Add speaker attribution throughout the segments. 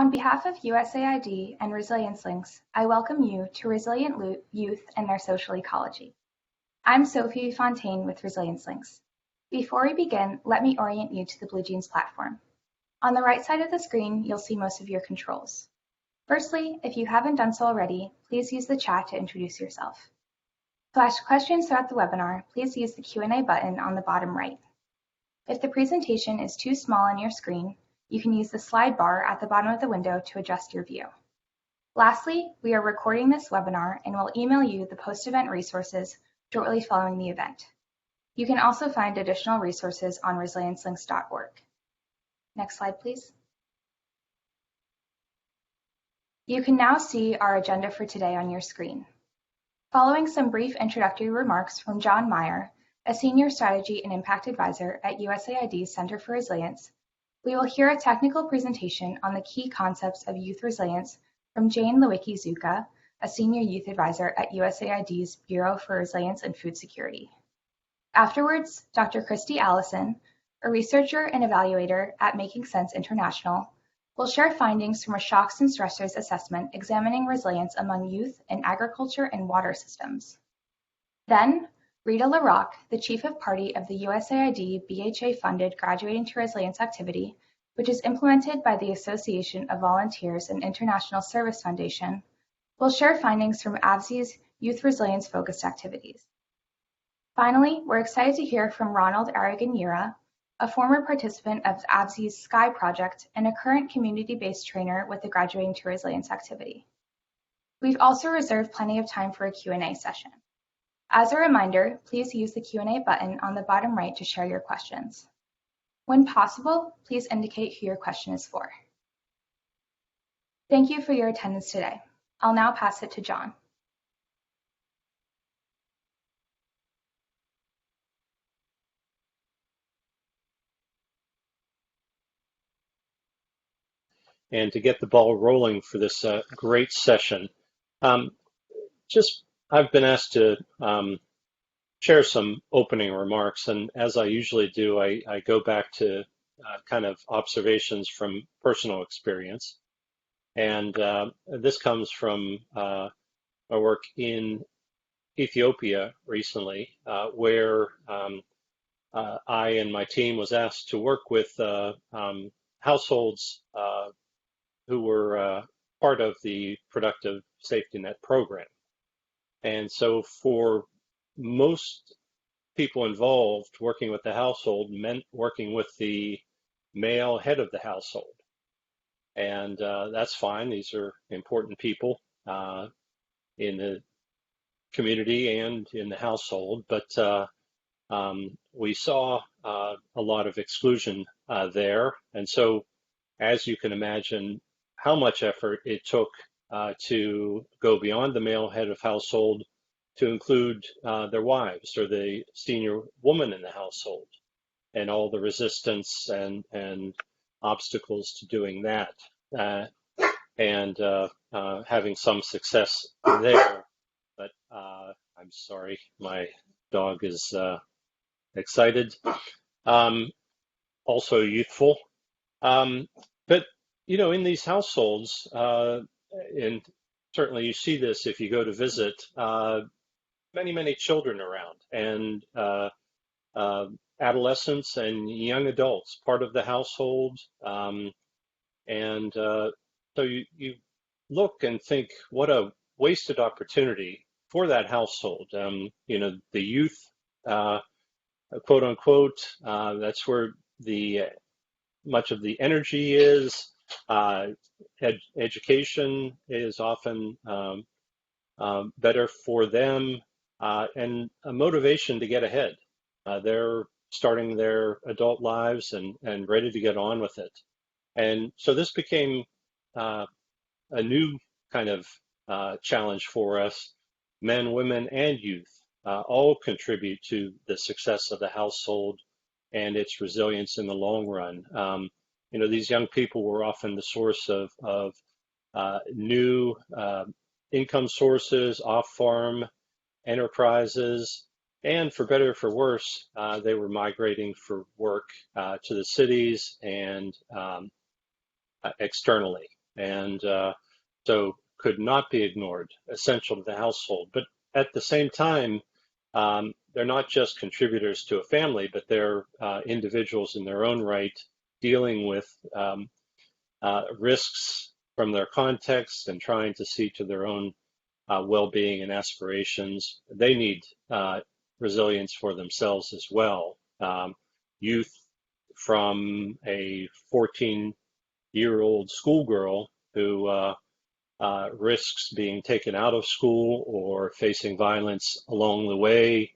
Speaker 1: On behalf of USAID and Resilience Links, I welcome you to Resilient Youth and Their Social Ecology. I'm Sophie Fontaine with Resilience Links. Before we begin, let me orient you to the Blue Jeans platform. On the right side of the screen, you'll see most of your controls. Firstly, if you haven't done so already, please use the chat to introduce yourself. To ask questions throughout the webinar, please use the Q&A button on the bottom right. If the presentation is too small on your screen, you can use the slide bar at the bottom of the window to adjust your view. Lastly, we are recording this webinar and will email you the post-event resources shortly following the event. You can also find additional resources on resiliencelinks.org. Next slide, please. You can now see our agenda for today on your screen. Following some brief introductory remarks from John Meyer, a Senior Strategy and Impact Advisor at USAID's Center for Resilience, we will hear a technical presentation on the key concepts of youth resilience from Jane Lowicki-Zucca, a Senior Youth Advisor at USAID's Bureau for Resilience and Food Security. Afterwards, Dr. Christy Allison, a researcher and evaluator at Making Sense International, will share findings from a shocks and stressors assessment examining resilience among youth in agriculture and water systems. Then, Rita LaRocque, the Chief of Party of the USAID BHA-funded Graduating to Resilience activity, which is implemented by the Association of Volunteers and International Service Foundation, will share findings from AVSI's youth resilience-focused activities. Finally, we're excited to hear from Ronald Araganyira, a former participant of AVSI's SKY project and a current community-based trainer with the Graduating to Resilience activity. We've also reserved plenty of time for a Q&A session. As a reminder, please use the Q&A button on the bottom right to share your questions. When possible, please indicate who your question is for. Thank you for your attendance today. I'll now pass it to John.
Speaker 2: And to get the ball rolling for this great session, I've been asked to share some opening remarks, and as I usually do, I go back to kind of observations from personal experience. And this comes from my work in Ethiopia recently, where I and my team was asked to work with households who were part of the Productive Safety Net program. And so for most people involved, working with the household meant working with the male head of the household. And that's fine. These are important people in the community and in the household. But we saw a lot of exclusion there. And so, as you can imagine, how much effort it took to go beyond the male head of household to include their wives or the senior woman in the household, and all the resistance and obstacles to doing that, and having some success there. But I'm sorry, my dog is excited, also youthful. But you know, in these households, and certainly you see this if you go to visit, many children around, and adolescents and young adults part of the household. And so you look and think, what a wasted opportunity for that household. You know, the youth, quote unquote, that's where much of the energy is. Education is often better for them, and a motivation to get ahead. They're starting their adult lives and ready to get on with it. And so this became a new kind of challenge for us. Men, women, and youth all contribute to the success of the household and its resilience in the long run. You know, these young people were often the source of new income sources, off-farm enterprises, and for better or for worse, they were migrating for work to the cities and externally. and so could not be ignored, essential to the household. But at the same time, they're not just contributors to a family, but they're individuals in their own right, dealing with risks from their context and trying to see to their own well-being and aspirations. They need resilience for themselves as well. Youth from a 14-year-old schoolgirl who risks being taken out of school or facing violence along the way,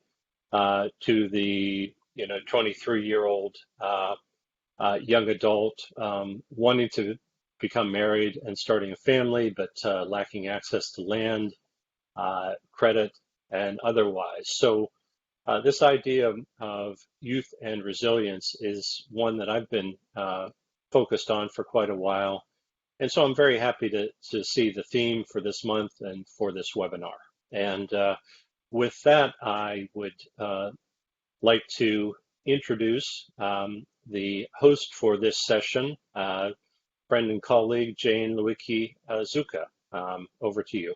Speaker 2: to the 23-year-old young adult wanting to become married and starting a family, but lacking access to land, credit, and otherwise. So this idea of youth and resilience is one that I've been focused on for quite a while. And so I'm very happy to see the theme for this month and for this webinar. And with that, I would like to introduce the host for this session, friend and colleague, Jane Lowicki-Zucca. Over to you.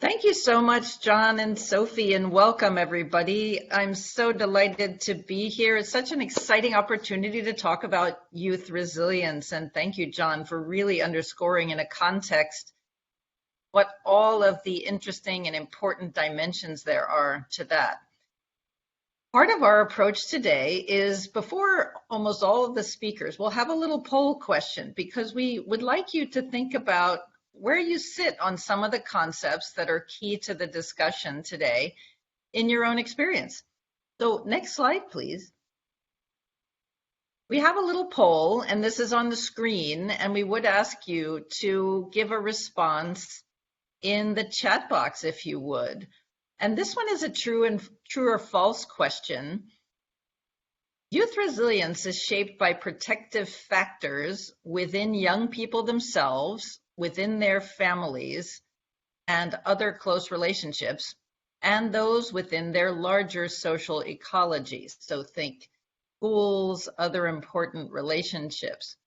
Speaker 3: Thank you so much, John and Sophie, and welcome everybody. I'm so delighted to be here. It's such an exciting opportunity to talk about youth resilience. And thank you, John, for really underscoring in a context what all of the interesting and important dimensions there are to that. Part of our approach today is, before almost all of the speakers, we'll have a little poll question, because we would like you to think about where you sit on some of the concepts that are key to the discussion today in your own experience. So next slide, please. We have a little poll, and this is on the screen, and we would ask you to give a response in the chat box if you would. And this one is a true or false question. Youth resilience is shaped by protective factors within young people themselves, within their families and other close relationships, and those within their larger social ecologies. So think schools, other important relationships.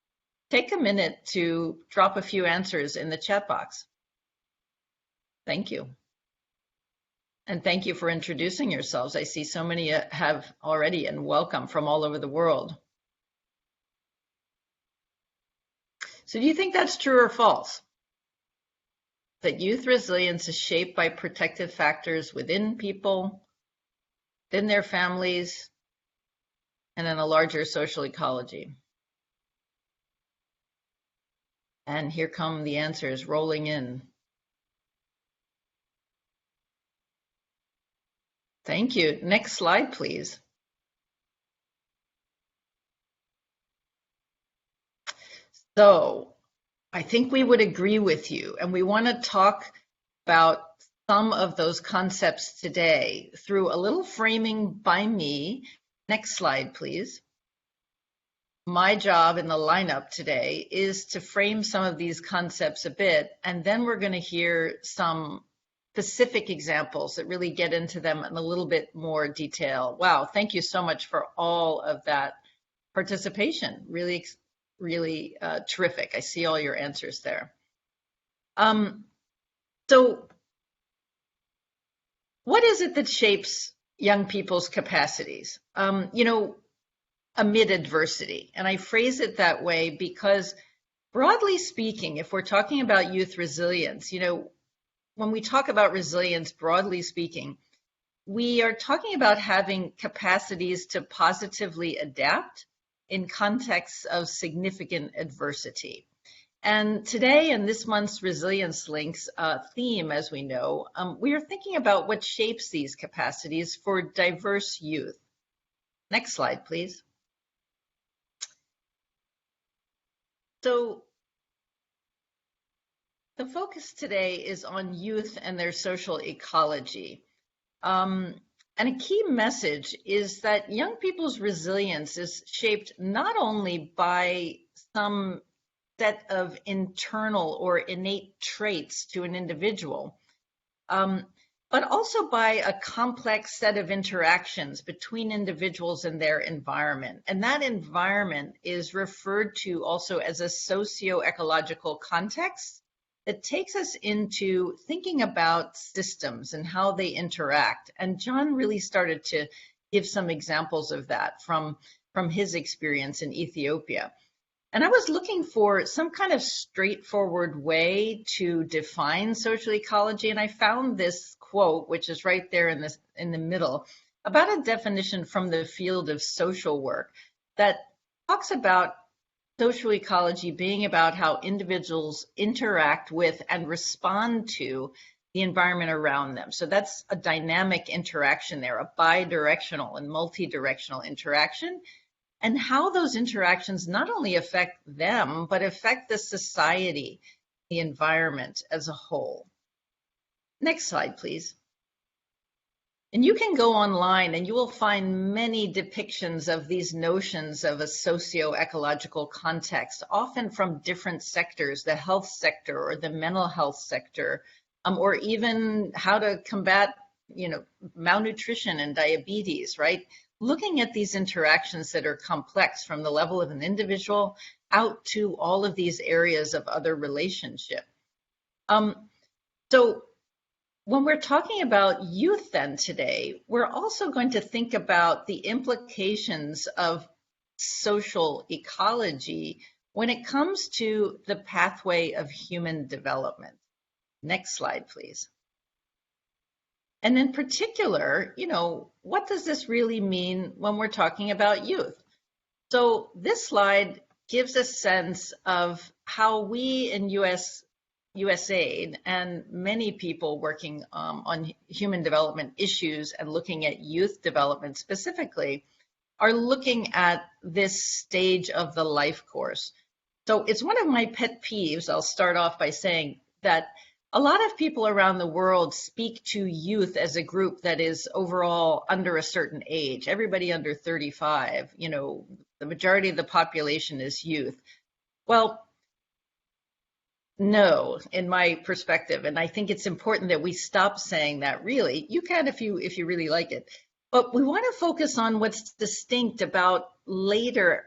Speaker 3: Take a minute to drop a few answers in the chat box. Thank you. And thank you for introducing yourselves. I see so many have already, and welcome from all over the world. So do you think that's true or false? That youth resilience is shaped by protective factors within people, within their families, and in a larger social ecology? And here come the answers rolling in. Thank you. Next slide, please. So I think we would agree with you, and we want to talk about some of those concepts today through a little framing by me. Next slide, please. My job in the lineup today is to frame some of these concepts a bit, and then we're going to hear some specific examples that really get into them in a little bit more detail. Wow, thank you so much for all of that participation. Really terrific. I see all your answers there. So what is it that shapes young people's capacities, amid adversity? And I phrase it that way because, broadly speaking, if we're talking about youth resilience, when we talk about resilience, broadly speaking, we are talking about having capacities to positively adapt in contexts of significant adversity. And today, in this month's Resilience Links theme, as we know, we are thinking about what shapes these capacities for diverse youth. Next slide, please. So the focus today is on youth and their social ecology. And a key message is that young people's resilience is shaped not only by some set of internal or innate traits to an individual, but also by a complex set of interactions between individuals and their environment. And that environment is referred to also as a socio-ecological context that takes us into thinking about systems and how they interact. And John really started to give some examples of that from his experience in Ethiopia. And I was looking for some kind of straightforward way to define social ecology, and I found this quote, which is right there in the middle, about a definition from the field of social work that talks about social ecology being about how individuals interact with and respond to the environment around them. So that's a dynamic interaction there, a bidirectional and multidirectional interaction, and how those interactions not only affect them, but affect the society, the environment as a whole. Next slide, please. And you can go online and you will find many depictions of these notions of a socio-ecological context, often from different sectors, the health sector or the mental health sector, or even how to combat, malnutrition and diabetes, right? Looking at these interactions that are complex from the level of an individual out to all of these areas of other relationship. So when we're talking about youth then today, we're also going to think about the implications of social ecology when it comes to the pathway of human development. Next slide, please. And in particular, what does this really mean when we're talking about youth? So this slide gives a sense of how we in USAID and many people working on human development issues and looking at youth development specifically are looking at this stage of the life course. So it's one of my pet peeves. I'll start off by saying that a lot of people around the world speak to youth as a group that is overall under a certain age. Everybody under 35, the majority of the population is youth. Well, no, in my perspective, and I think it's important that we stop saying that. Really, you can if you really like it, but we want to focus on what's distinct about the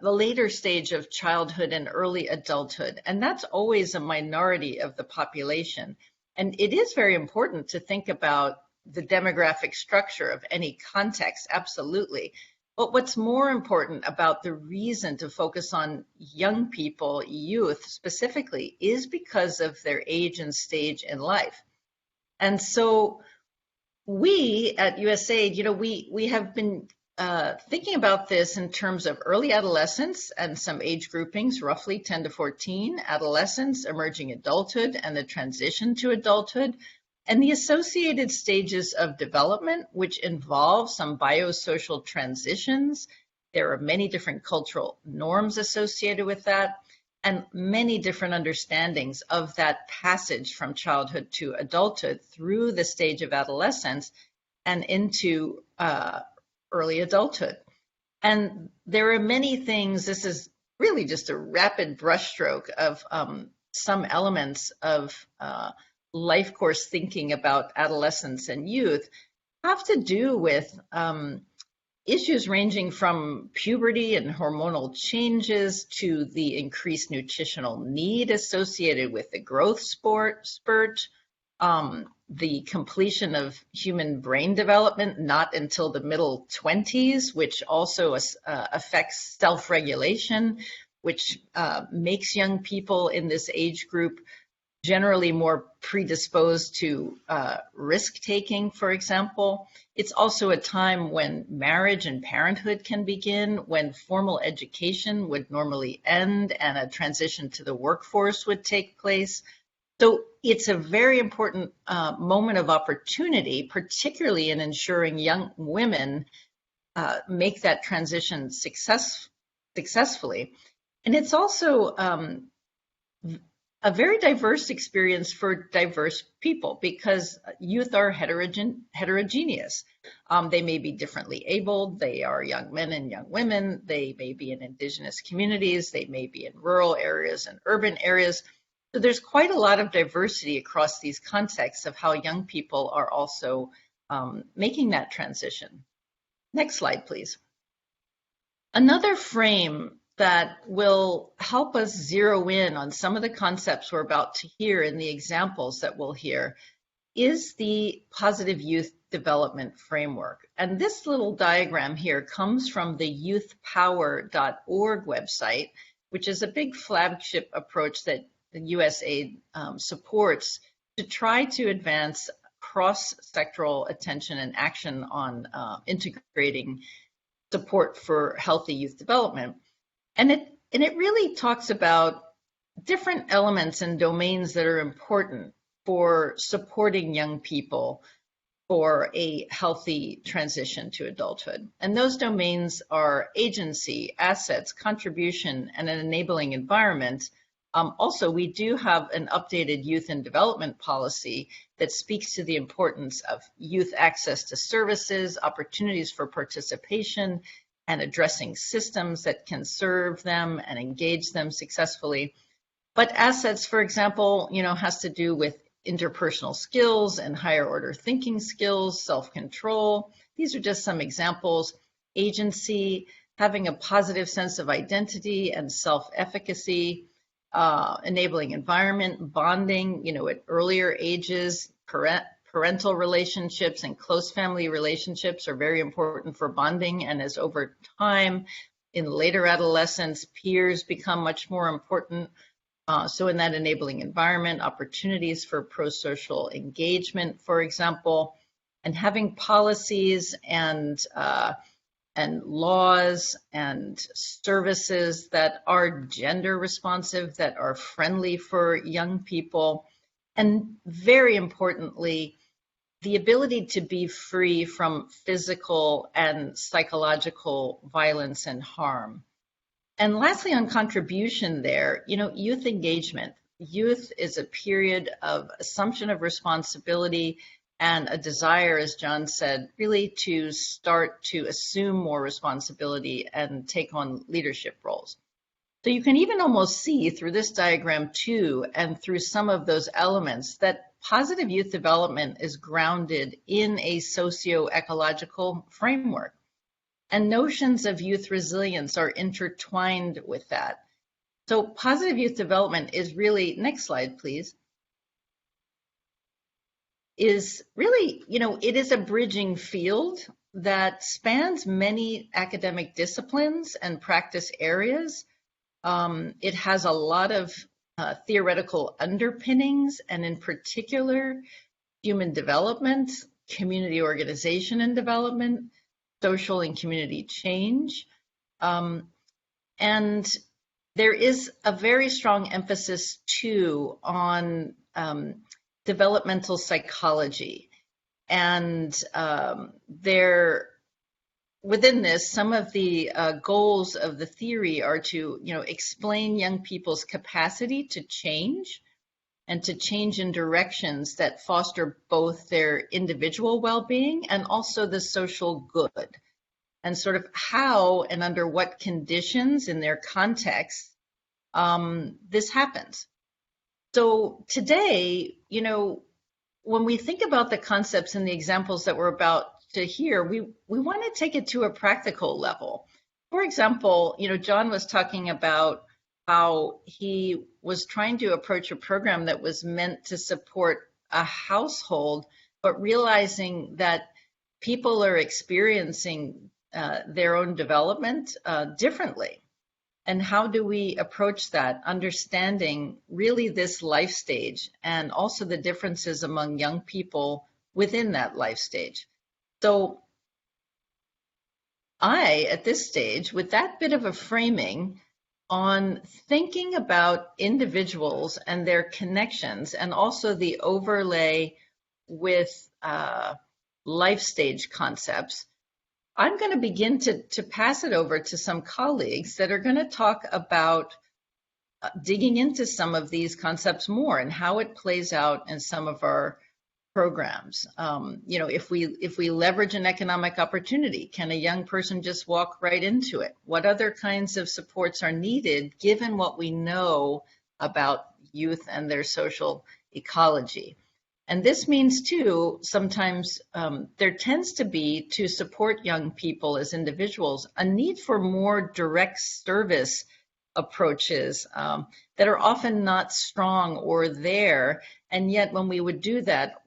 Speaker 3: later stage of childhood and early adulthood, and that's always a minority of the population. And it is very important to think about the demographic structure of any context, absolutely. But what's more important about the reason to focus on young people, youth specifically, is because of their age and stage in life. And so we at USAID, we have been thinking about this in terms of early adolescence and some age groupings, roughly 10 to 14, adolescence, emerging adulthood, and the transition to adulthood, and the associated stages of development, which involve some biosocial transitions. There are many different cultural norms associated with that, and many different understandings of that passage from childhood to adulthood through the stage of adolescence and into early adulthood. And there are many things. This is really just a rapid brushstroke of some elements of life course thinking about adolescence and youth have to do with issues ranging from puberty and hormonal changes to the increased nutritional need associated with the growth spurt, the completion of human brain development not until the middle 20s, which also affects self-regulation, which makes young people in this age group generally more predisposed to risk-taking, for example. It's also a time when marriage and parenthood can begin, when formal education would normally end and a transition to the workforce would take place. So it's a very important moment of opportunity, particularly in ensuring young women make that transition successfully. And it's also a very diverse experience for diverse people because youth are heterogeneous. They may be differently abled. They are young men and young women. They may be in indigenous communities. They may be in rural areas and urban areas. So there's quite a lot of diversity across these contexts of how young people are also making that transition. Next slide, please. Another frame that will help us zero in on some of the concepts we're about to hear in the examples that we'll hear is the positive youth development framework. And this little diagram here comes from the youthpower.org website, which is a big flagship approach that the USAID supports to try to advance cross-sectoral attention and action on integrating support for healthy youth development. And it really talks about different elements and domains that are important for supporting young people for a healthy transition to adulthood. And those domains are agency, assets, contribution, and an enabling environment. Also, we do have an updated youth and development policy that speaks to the importance of youth access to services, opportunities for participation, and addressing systems that can serve them and engage them successfully. But assets, for example, has to do with interpersonal skills and higher order thinking skills, self-control. These are just some examples. Agency, having a positive sense of identity and self-efficacy, enabling environment, bonding, at earlier ages, parental relationships and close family relationships are very important for bonding. And as over time, in later adolescence, peers become much more important. So in that enabling environment, opportunities for pro-social engagement, for example, and having policies and laws and services that are gender responsive, that are friendly for young people, and very importantly, the ability to be free from physical and psychological violence and harm. And lastly, on contribution there, youth engagement. Youth is a period of assumption of responsibility and a desire, as John said, really to start to assume more responsibility and take on leadership roles. So you can even almost see through this diagram too, and through some of those elements, that positive youth development is grounded in a socio-ecological framework. And notions of youth resilience are intertwined with that. So positive youth development is really, next slide, please, is really, it is a bridging field that spans many academic disciplines and practice areas. It has a lot of theoretical underpinnings, and in particular, human development, community organization and development, social and community change. And there is a very strong emphasis too on developmental psychology. And within this, some of the goals of the theory are to, explain young people's capacity to change and to change in directions that foster both their individual well-being and also the social good, and sort of how and under what conditions in their context this happens. So today, when we think about the concepts and the examples that we're about to hear, we want to take it to a practical level. For example, John was talking about how he was trying to approach a program that was meant to support a household, but realizing that people are experiencing their own development differently. And how do we approach that, understanding really this life stage and also the differences among young people within that life stage? So at this stage, with that bit of a framing on thinking about individuals and their connections, and also the overlay with life stage concepts, I'm going to begin to pass it over to some colleagues that are going to talk about digging into some of these concepts more and how it plays out in some of our programs. If we leverage an economic opportunity, can a young person just walk right into it? What other kinds of supports are needed given what we know about youth and their social ecology. And this means too, sometimes there tends to be, to support young people as individuals, a need for more direct service approaches that are often not strong or there. And yet when we would do that,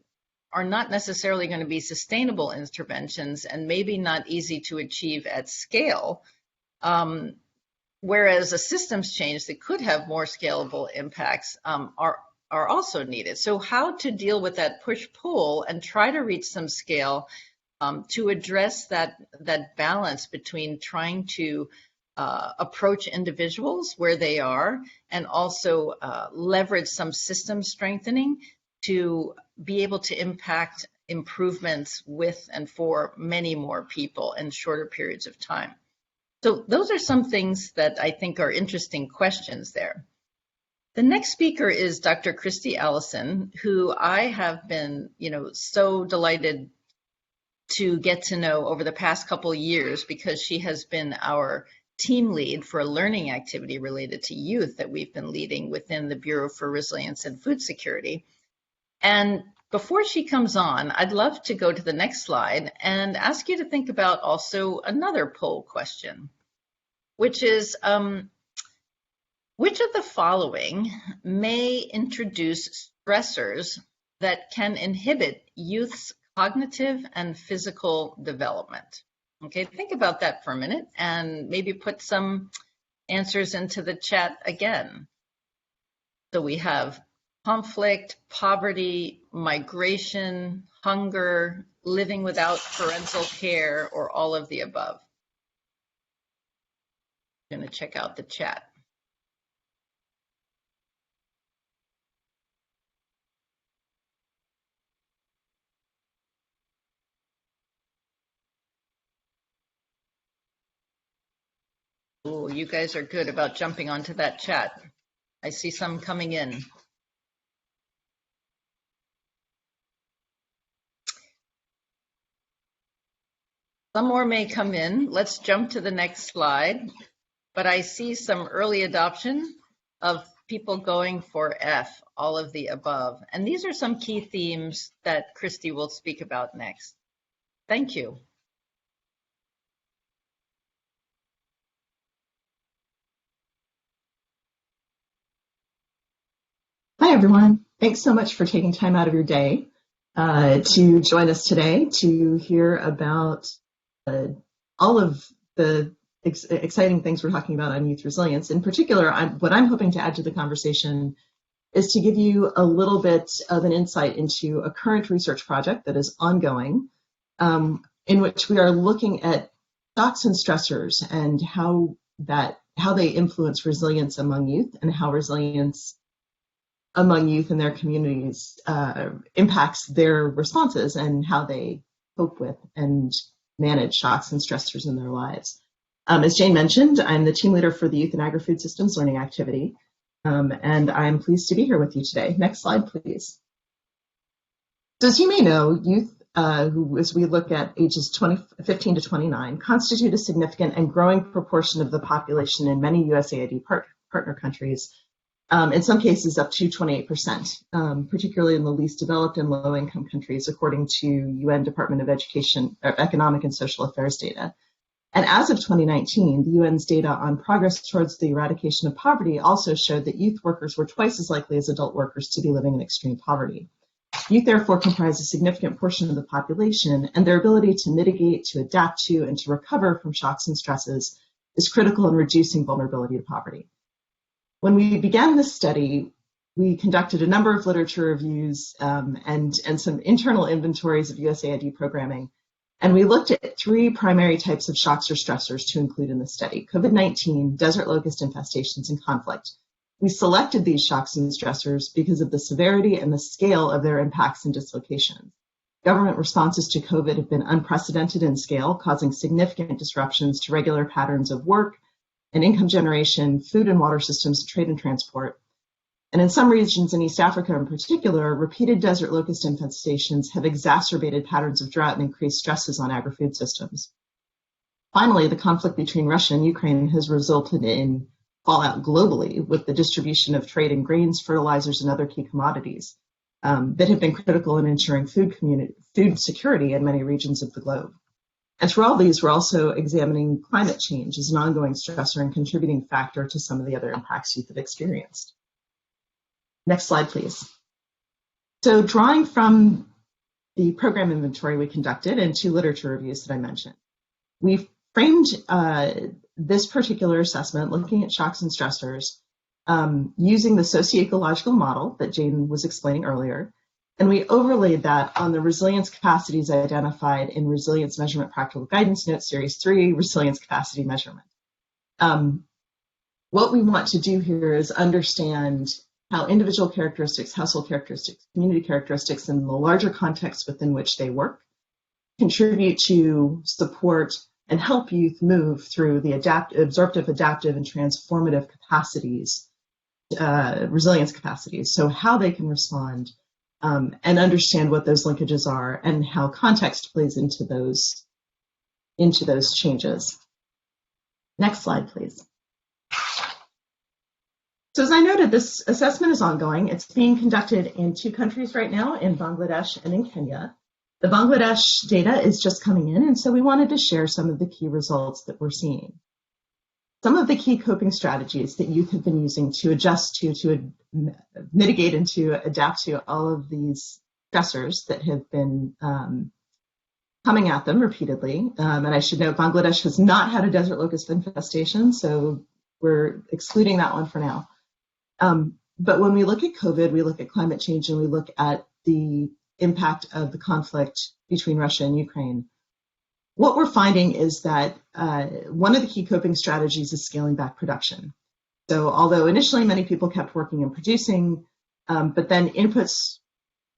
Speaker 3: are not necessarily going to be sustainable interventions and maybe not easy to achieve at scale. Whereas a systems change that could have more scalable impacts are also needed. So how to deal with that push-pull and try to reach some scale to address that balance between trying to approach individuals where they are and also leverage some system strengthening to be able to impact improvements with and for many more people in shorter periods of time. So those are some things that I think are interesting questions there. The next speaker is Dr. Christy Allison, who I have been, so delighted to get to know over the past couple of years because she has been our team lead for a learning activity related to youth that we've been leading within the Bureau for Resilience and Food Security. And before she comes on, I'd love to go to the next slide and ask you to think about also another poll question, which is, which of the following may introduce stressors that can inhibit youth's cognitive and physical development? Okay, think about that for a minute and maybe put some answers into the chat again. So we have conflict, poverty, migration, hunger, living without parental care, or all of the above. I'm going to check out the chat. Oh, you guys are good about jumping onto that chat. I see some coming in. Some more may come in. Let's jump to the next slide. But I see some early adoption of people going for F, all of the above. And these are some key themes that Christy will speak about next. Thank you.
Speaker 4: Hi, everyone. Thanks so much for taking time out of your day to join us today to hear about all of the exciting things we're talking about on youth resilience. In particular, what I'm hoping to add to the conversation is to give you a little bit of an insight into a current research project that is ongoing, in which we are looking at shocks and stressors and how they influence resilience among youth and how resilience among youth and their communities impacts their responses and how they cope with and manage shocks and stressors in their lives. As Jane mentioned, I'm the team leader for the Youth and Agri-Food Systems Learning Activity, and I'm pleased to be here with you today. Next slide, please. So as you may know, youth, who, as we look at ages 15 to 29, constitute a significant and growing proportion of the population in many USAID partner countries, in some cases up to 28%, particularly in the least developed and low-income countries, according to UN Department of Education, Economic and Social Affairs data. And as of 2019, the UN's data on progress towards the eradication of poverty also showed that youth workers were twice as likely as adult workers to be living in extreme poverty. Youth, therefore, comprise a significant portion of the population, and their ability to mitigate, to adapt to, and to recover from shocks and stresses is critical in reducing vulnerability to poverty. When we began this study, we conducted a number of literature reviews and some internal inventories of USAID programming. And we looked at three primary types of shocks or stressors to include in the study: COVID-19, desert locust infestations, and conflict. We selected these shocks and stressors because of the severity and the scale of their impacts and dislocations. Government responses to COVID have been unprecedented in scale, causing significant disruptions to regular patterns of work and income generation, food and water systems, trade and transport. And in some regions in East Africa in particular, repeated desert locust infestations have exacerbated patterns of drought and increased stresses on agri-food systems. Finally, the conflict between Russia and Ukraine has resulted in fallout globally with the distribution of trade in grains, fertilizers, and other key commodities that have been critical in ensuring food security in many regions of the globe. And through all these, we're also examining climate change as an ongoing stressor and contributing factor to some of the other impacts youth have experienced. Next slide, please. So drawing from the program inventory we conducted and 2 literature reviews that I mentioned, we framed this particular assessment looking at shocks and stressors using the socio-ecological model that Jane was explaining earlier, and we overlaid that on the resilience capacities identified in Resilience Measurement Practical Guidance Note Series 3, Resilience Capacity Measurement. What we want to do here is understand how individual characteristics, household characteristics, community characteristics, and the larger context within which they work contribute to support and help youth move through the absorptive, adaptive, and transformative capacities, resilience capacities. So how they can respond and understand what those linkages are and how context plays into those changes. Next slide, please. So as I noted, this assessment is ongoing. It's being conducted in 2 countries right now, in Bangladesh and in Kenya. The Bangladesh data is just coming in, and so we wanted to share some of the key results that we're seeing. Some of the key coping strategies that youth have been using to adjust to mitigate and to adapt to all of these stressors that have been coming at them repeatedly. And I should note, Bangladesh has not had a desert locust infestation, so we're excluding that one for now. But when we look at COVID, we look at climate change, and we look at the impact of the conflict between Russia and Ukraine, what we're finding is that one of the key coping strategies is scaling back production. So although initially many people kept working and producing, but then inputs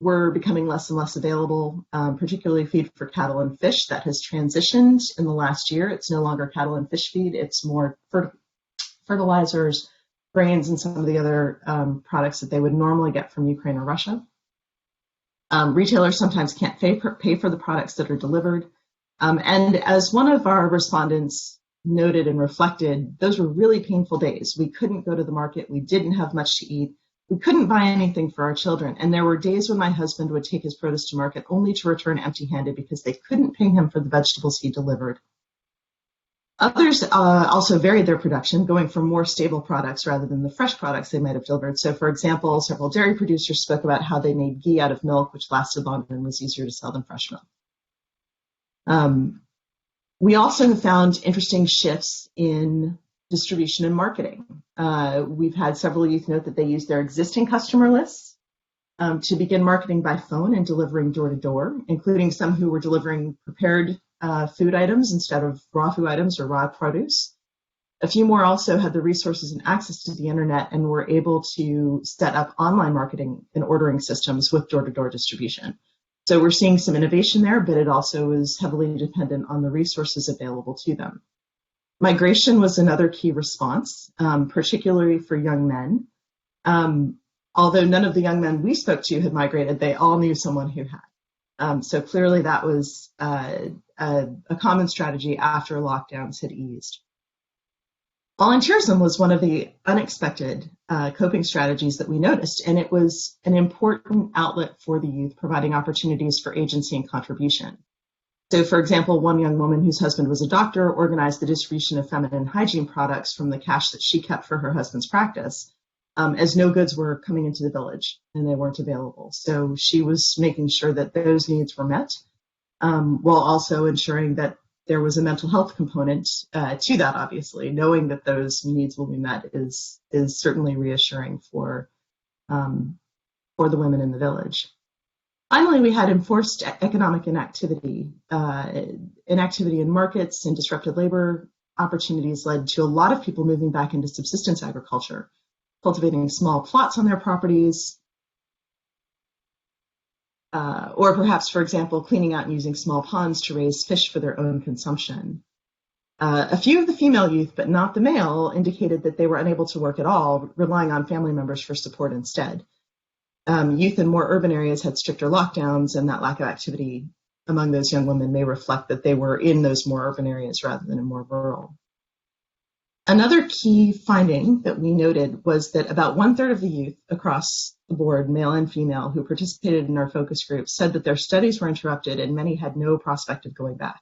Speaker 4: were becoming less and less available, particularly feed for cattle and fish. That has transitioned in the last year. It's no longer cattle and fish feed. It's more fertilizers, grains, and some of the other products that they would normally get from Ukraine or Russia. Retailers sometimes can't pay for the products that are delivered. And as one of our respondents noted and reflected, those were really painful days. We couldn't go to the market. We didn't have much to eat. We couldn't buy anything for our children. And there were days when my husband would take his produce to market only to return empty-handed because they couldn't pay him for the vegetables he delivered. Others also varied their production, going for more stable products rather than the fresh products they might have delivered. So, for example, several dairy producers spoke about how they made ghee out of milk, which lasted longer and was easier to sell than fresh milk. We also have found interesting shifts in distribution and marketing. We've had several youth note that they use their existing customer lists to begin marketing by phone and delivering door to door, including some who were delivering prepared food items instead of raw food items or raw produce. A few more also had the resources and access to the internet and were able to set up online marketing and ordering systems with door-to-door distribution. So we're seeing some innovation there, but it also is heavily dependent on the resources available to them. Migration was another key response, particularly for young men. Although none of the young men we spoke to had migrated, they all knew someone who had. So clearly that was a common strategy after lockdowns had eased. Volunteerism was one of the unexpected coping strategies that we noticed, and it was an important outlet for the youth, providing opportunities for agency and contribution. So, for example, one young woman whose husband was a doctor organized the distribution of feminine hygiene products from the cash that she kept for her husband's practice, as no goods were coming into the village and they weren't available. So she was making sure that those needs were met, while also ensuring that there was a mental health component to that, obviously. Knowing that those needs will be met is certainly reassuring for the women in the village. Finally, we had enforced economic inactivity. Inactivity in markets and disrupted labor opportunities led to a lot of people moving back into subsistence agriculture, cultivating small plots on their properties, or perhaps, for example, cleaning out and using small ponds to raise fish for their own consumption. A few of the female youth, but not the male, indicated that they were unable to work at all, relying on family members for support instead. Youth in more urban areas had stricter lockdowns, and that lack of activity among those young women may reflect that they were in those more urban areas rather than in more rural. Another key finding that we noted was that about 1/3 of the youth across the board, male and female, who participated in our focus groups said that their studies were interrupted and many had no prospect of going back.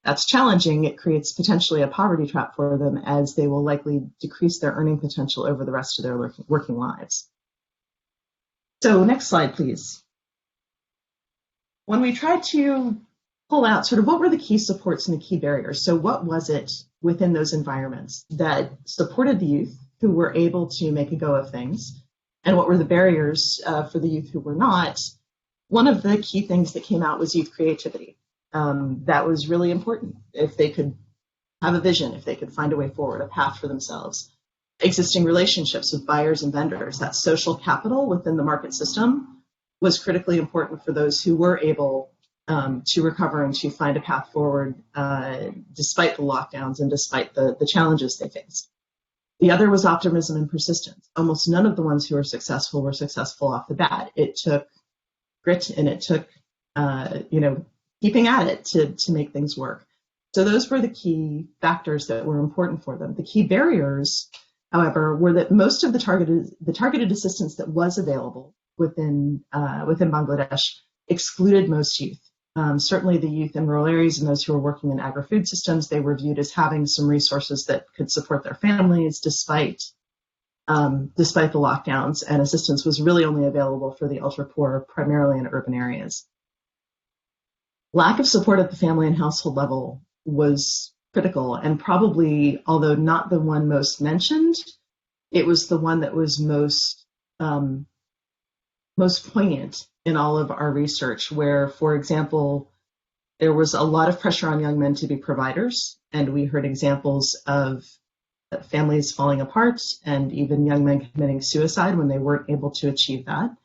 Speaker 4: That's challenging. It creates potentially a poverty trap for them, as they will likely decrease their earning potential over the rest of their working lives. So next slide, please. When we tried to pull out sort of what were the key supports and the key barriers, so what was it within those environments that supported the youth who were able to make a go of things, and what were the barriers for the youth who were not, one of the key things that came out was youth creativity. That was really important. If they could have a vision, if they could find a way forward, a path for themselves. Existing relationships with buyers and vendors, that social capital within the market system was critically important for those who were able to recover and to find a path forward despite the lockdowns and despite the challenges they faced. The other was optimism and persistence. Almost none of the ones who were successful off the bat. It took grit and it took, keeping at it to make things work. So those were the key factors that were important for them. The key barriers, however, were that most of the targeted assistance that was available within Bangladesh excluded most youth. Certainly the youth in rural areas and those who were working in agri-food systems, they were viewed as having some resources that could support their families despite the lockdowns, and assistance was really only available for the ultra-poor, primarily in urban areas. Lack of support at the family and household level was critical, and probably, although not the one most mentioned, it was the one that was most poignant in all of our research, where, for example, there was a lot of pressure on young men to be providers, and we heard examples of families falling apart and even young men committing suicide when they weren't able to achieve that.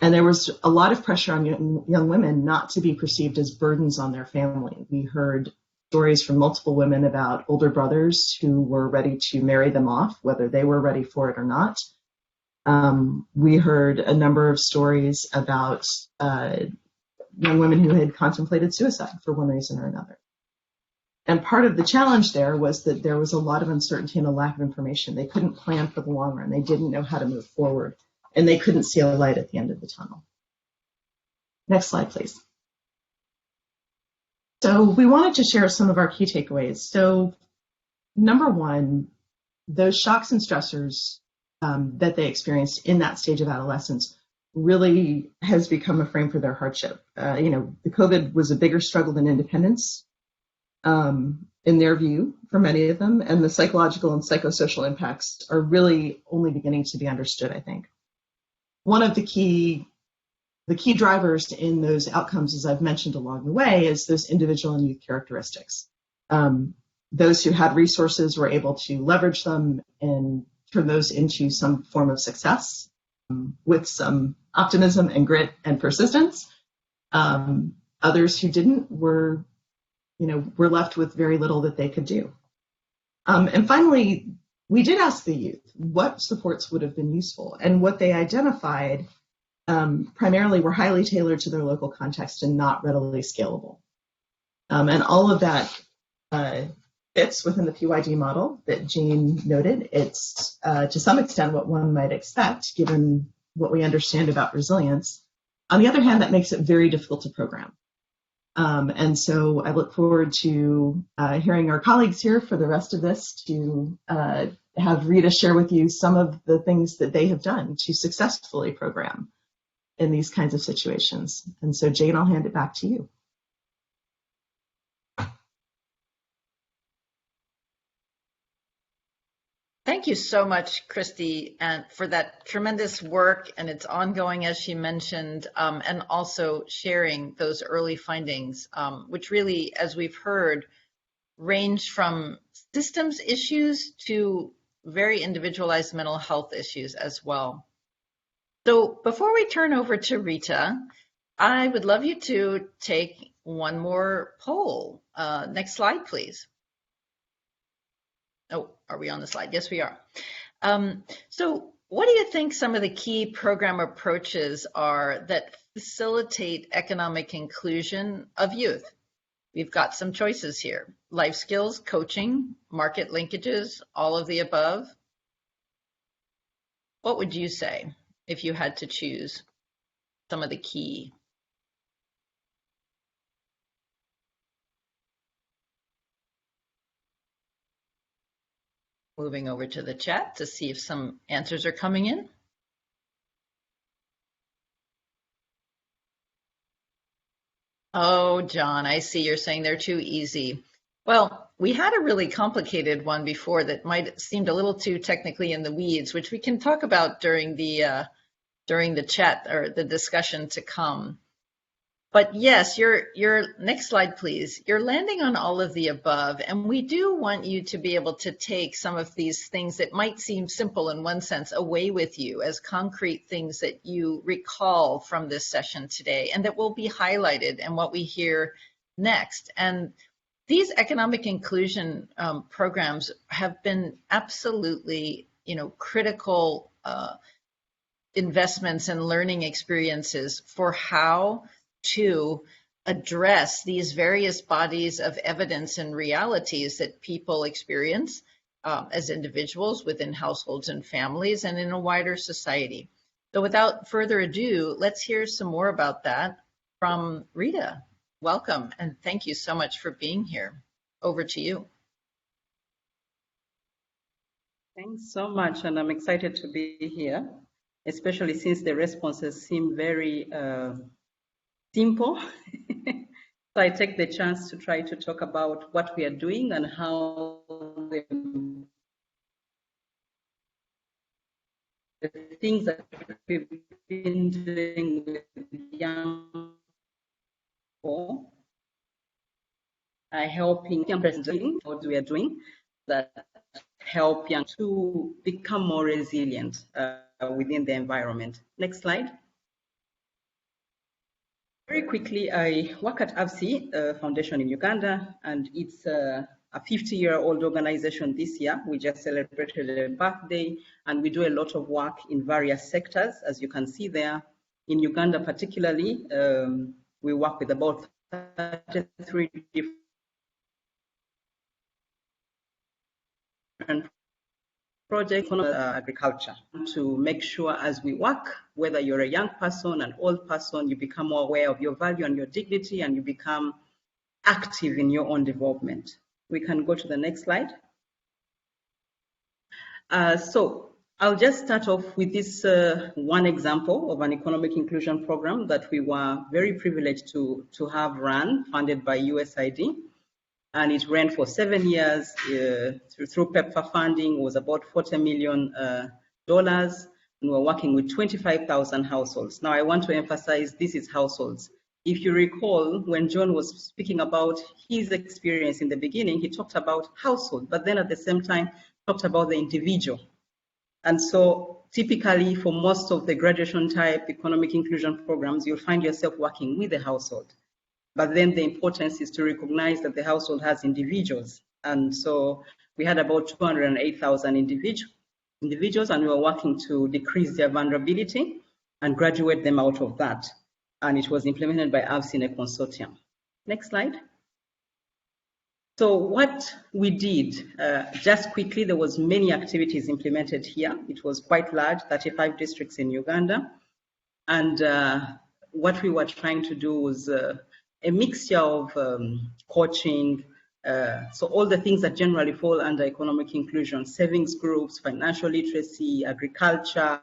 Speaker 4: And there was a lot of pressure on young women not to be perceived as burdens on their family. We heard stories from multiple women about older brothers who were ready to marry them off, whether they were ready for it or not. We heard a number of stories about young women who had contemplated suicide for one reason or another. And part of the challenge there was that there was a lot of uncertainty and a lack of information. They couldn't plan for the long run. They didn't know how to move forward, and they couldn't see a light at the end of the tunnel. Next slide, please. So we wanted to share some of our key takeaways. So number one, those shocks and stressors that they experienced in that stage of adolescence really has become a frame for their hardship. The COVID was a bigger struggle than independence in their view for many of them, and the psychological and psychosocial impacts are really only beginning to be understood, I think. One of the key drivers in those outcomes, as I've mentioned along the way, is those individual and youth characteristics. Those who had resources were able to leverage them and turn those into some form of success with some optimism and grit and persistence. Others who didn't were left with very little that they could do. And finally, we did ask the youth what supports would have been useful, and what they identified primarily were highly tailored to their local context and not readily scalable. And all of that fits within the PYD model that Jean noted. It's to some extent what one might expect given what we understand about resilience. On the other hand, that makes it very difficult to program. And so I look forward to hearing our colleagues here for the rest of this to have Rita share with you some of the things that they have done to successfully program in these kinds of situations. And so Jane, I'll hand it back to you.
Speaker 3: Thank you so much, Christy, and for that tremendous work, and it's ongoing, as she mentioned, and also sharing those early findings, which really, as we've heard, range from systems issues to very individualized mental health issues as well. So before we turn over to Rita, I would love you to take one more poll. Next slide, please. Oh, are we on the slide? Yes, we are. So what do you think some of the key program approaches are that facilitate economic inclusion of youth? We've got some choices here. Life skills, coaching, market linkages, all of the above. What would you say if you had to choose some of the key? Moving over to the chat to see if some answers are coming in. Oh, John, I see you're saying they're too easy. Well, we had a really complicated one before that might have seemed a little too technically in the weeds, which we can talk about during the chat or the discussion to come. But yes, your next slide, please. You're landing on all of the above, and we do want you to be able to take some of these things that might seem simple in one sense away with you as concrete things that you recall from this session today and that will be highlighted in what we hear next. And these economic inclusion programs have been absolutely, critical investments and learning experiences for how to address these various bodies of evidence and realities that people experience as individuals within households and families and in a wider society. So without further ado, let's hear some more about that from Rita. Welcome, and thank you so much for being here. Over to you.
Speaker 5: Thanks so much, and I'm excited to be here, especially since the responses seem very simple. So I take the chance to try to talk about what we are doing and how the things that we've been doing with young people are helping young people, what we are doing that help young to become more resilient within the environment. Next slide. Very quickly, I work at AVSI Foundation in Uganda, and it's a 50-year-old organization this year. We just celebrated a birthday, and we do a lot of work in various sectors, as you can see there. In Uganda particularly, we work with about 33 different projects on agriculture to make sure as we work, whether you're a young person, an old person, you become more aware of your value and your dignity, and you become active in your own development. We can go to the next slide. So I'll just start off with this one example of an economic inclusion program that we were very privileged to have run, funded by USAID. And it ran for 7 years through PEPFAR funding. It was about $40 million. And we're working with 25,000 households. Now, I want to emphasize this is households. If you recall, when John was speaking about his experience in the beginning, he talked about household, but then at the same time, talked about the individual. And so typically for most of the graduation type economic inclusion programs, you'll find yourself working with the household. But then the importance is to recognize that the household has individuals. And so we had about 208,000 individuals, and we were working to decrease their vulnerability and graduate them out of that. And it was implemented by AVSI in a consortium. Next slide. So what we did, just quickly, there was many activities implemented here. It was quite large, 35 districts in Uganda. And what we were trying to do was a mixture of coaching, so all the things that generally fall under economic inclusion, savings groups, financial literacy, agriculture,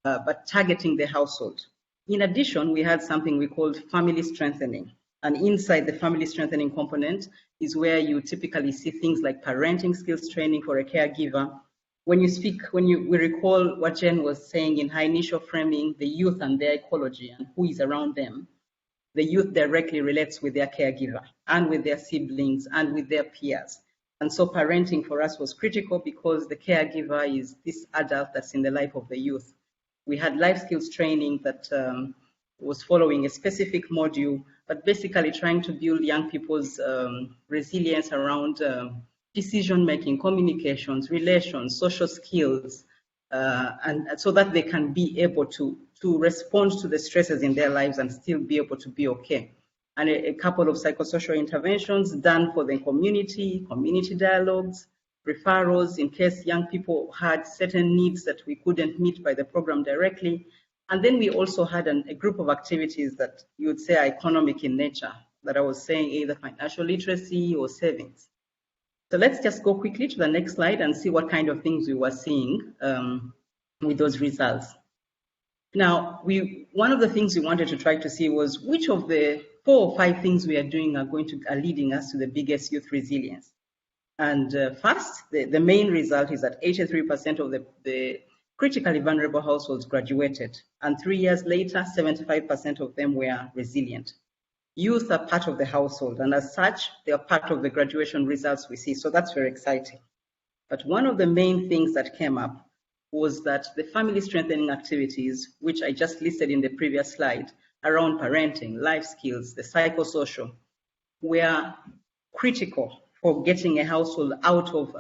Speaker 5: but targeting the household. In addition, we had something we called family strengthening. And inside the family strengthening component is where you typically see things like parenting skills training for a caregiver. When we recall what Jen was saying in her initial framing, the youth and their ecology and who is around them, the youth directly relates with their caregiver and with their siblings and with their peers. And so parenting for us was critical because the caregiver is this adult that's in the life of the youth. We had life skills training that was following a specific module, but basically trying to build young people's resilience around decision-making, communications, relations, social skills, and so that they can be able to respond to the stresses in their lives and still be able to be okay. and a couple of psychosocial interventions done for the community dialogues, referrals in case young people had certain needs that we couldn't meet by the program directly. And then we also had a group of activities that you would say are economic in nature, that I was saying either financial literacy or savings. So let's just go quickly to the next slide and see what kind of things we were seeing with those results. Now, one of the things we wanted to try to see was which of the 4 or 5 things we are doing are leading us to the biggest youth resilience. And first, the main result is that 83% of the critically vulnerable households graduated, and 3 years later, 75% of them were resilient. Youth are part of the household, and as such, they are part of the graduation results we see. So that's very exciting. But one of the main things that came up was that the family strengthening activities, which I just listed in the previous slide, around parenting, life skills, the psychosocial, were critical for getting a household out of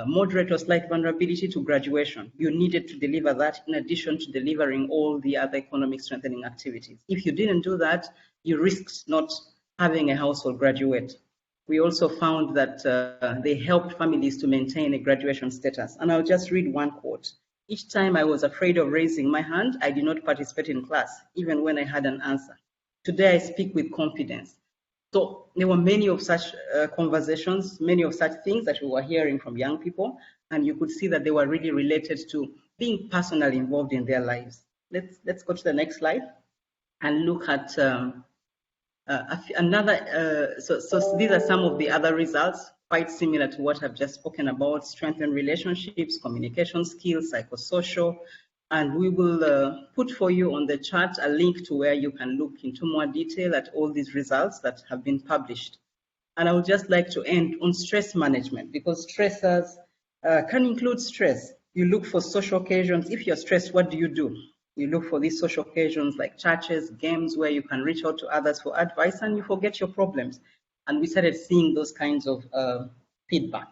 Speaker 5: moderate or slight vulnerability to graduation. You needed to deliver that in addition to delivering all the other economic strengthening activities. If you didn't do that, you risked not having a household graduate. We also found that they helped families to maintain a graduation status. And I'll just read one quote. Each time I was afraid of raising my hand, I did not participate in class, even when I had an answer. Today I speak with confidence. So there were many of such conversations, many of such things that we were hearing from young people, and you could see that they were really related to being personally involved in their lives. Let's go to the next slide and look at another. So these are some of the other results, quite similar to what I've just spoken about: strengthen relationships, communication skills, psychosocial. And we will put for you on the chart a link to where you can look into more detail at all these results that have been published. And I would just like to end on stress management, because stressors can include stress. You look for social occasions. If you're stressed, what do? You look for these social occasions like churches, games where you can reach out to others for advice and you forget your problems. And we started seeing those kinds of feedback.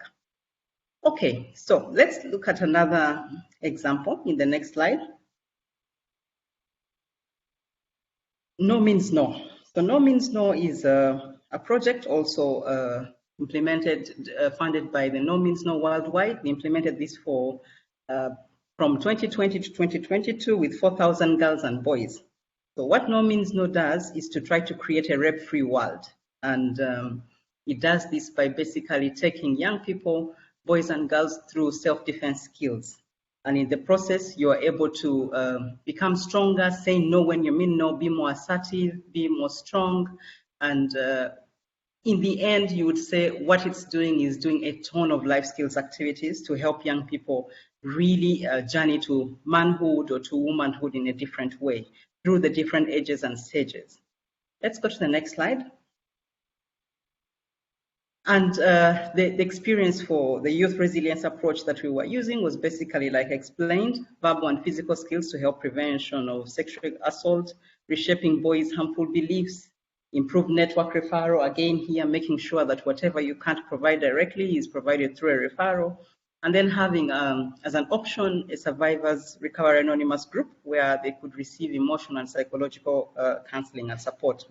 Speaker 5: Okay, so let's look at another example in the next slide. No means no. So no means no is a project also implemented, funded by the No Means No Worldwide. We implemented this for from 2020 to 2022 with 4,000 girls and boys. So what No Means No does is to try to create a rape-free world. And it does this by basically taking young people, boys and girls, through self-defense skills. And in the process, you are able to become stronger, say no when you mean no, be more assertive, be more strong. And in the end, you would say what it's doing is doing a ton of life skills activities to help young people really journey to manhood or to womanhood in a different way through the different ages and stages. Let's go to the next slide. And the experience for the youth resilience approach that we were using was basically, like I explained, verbal and physical skills to help prevention of sexual assault, reshaping boys' harmful beliefs, improve network referral, again here making sure that whatever you can't provide directly is provided through a referral, and then having as an option a survivors recovery anonymous group where they could receive emotional and psychological counseling and support.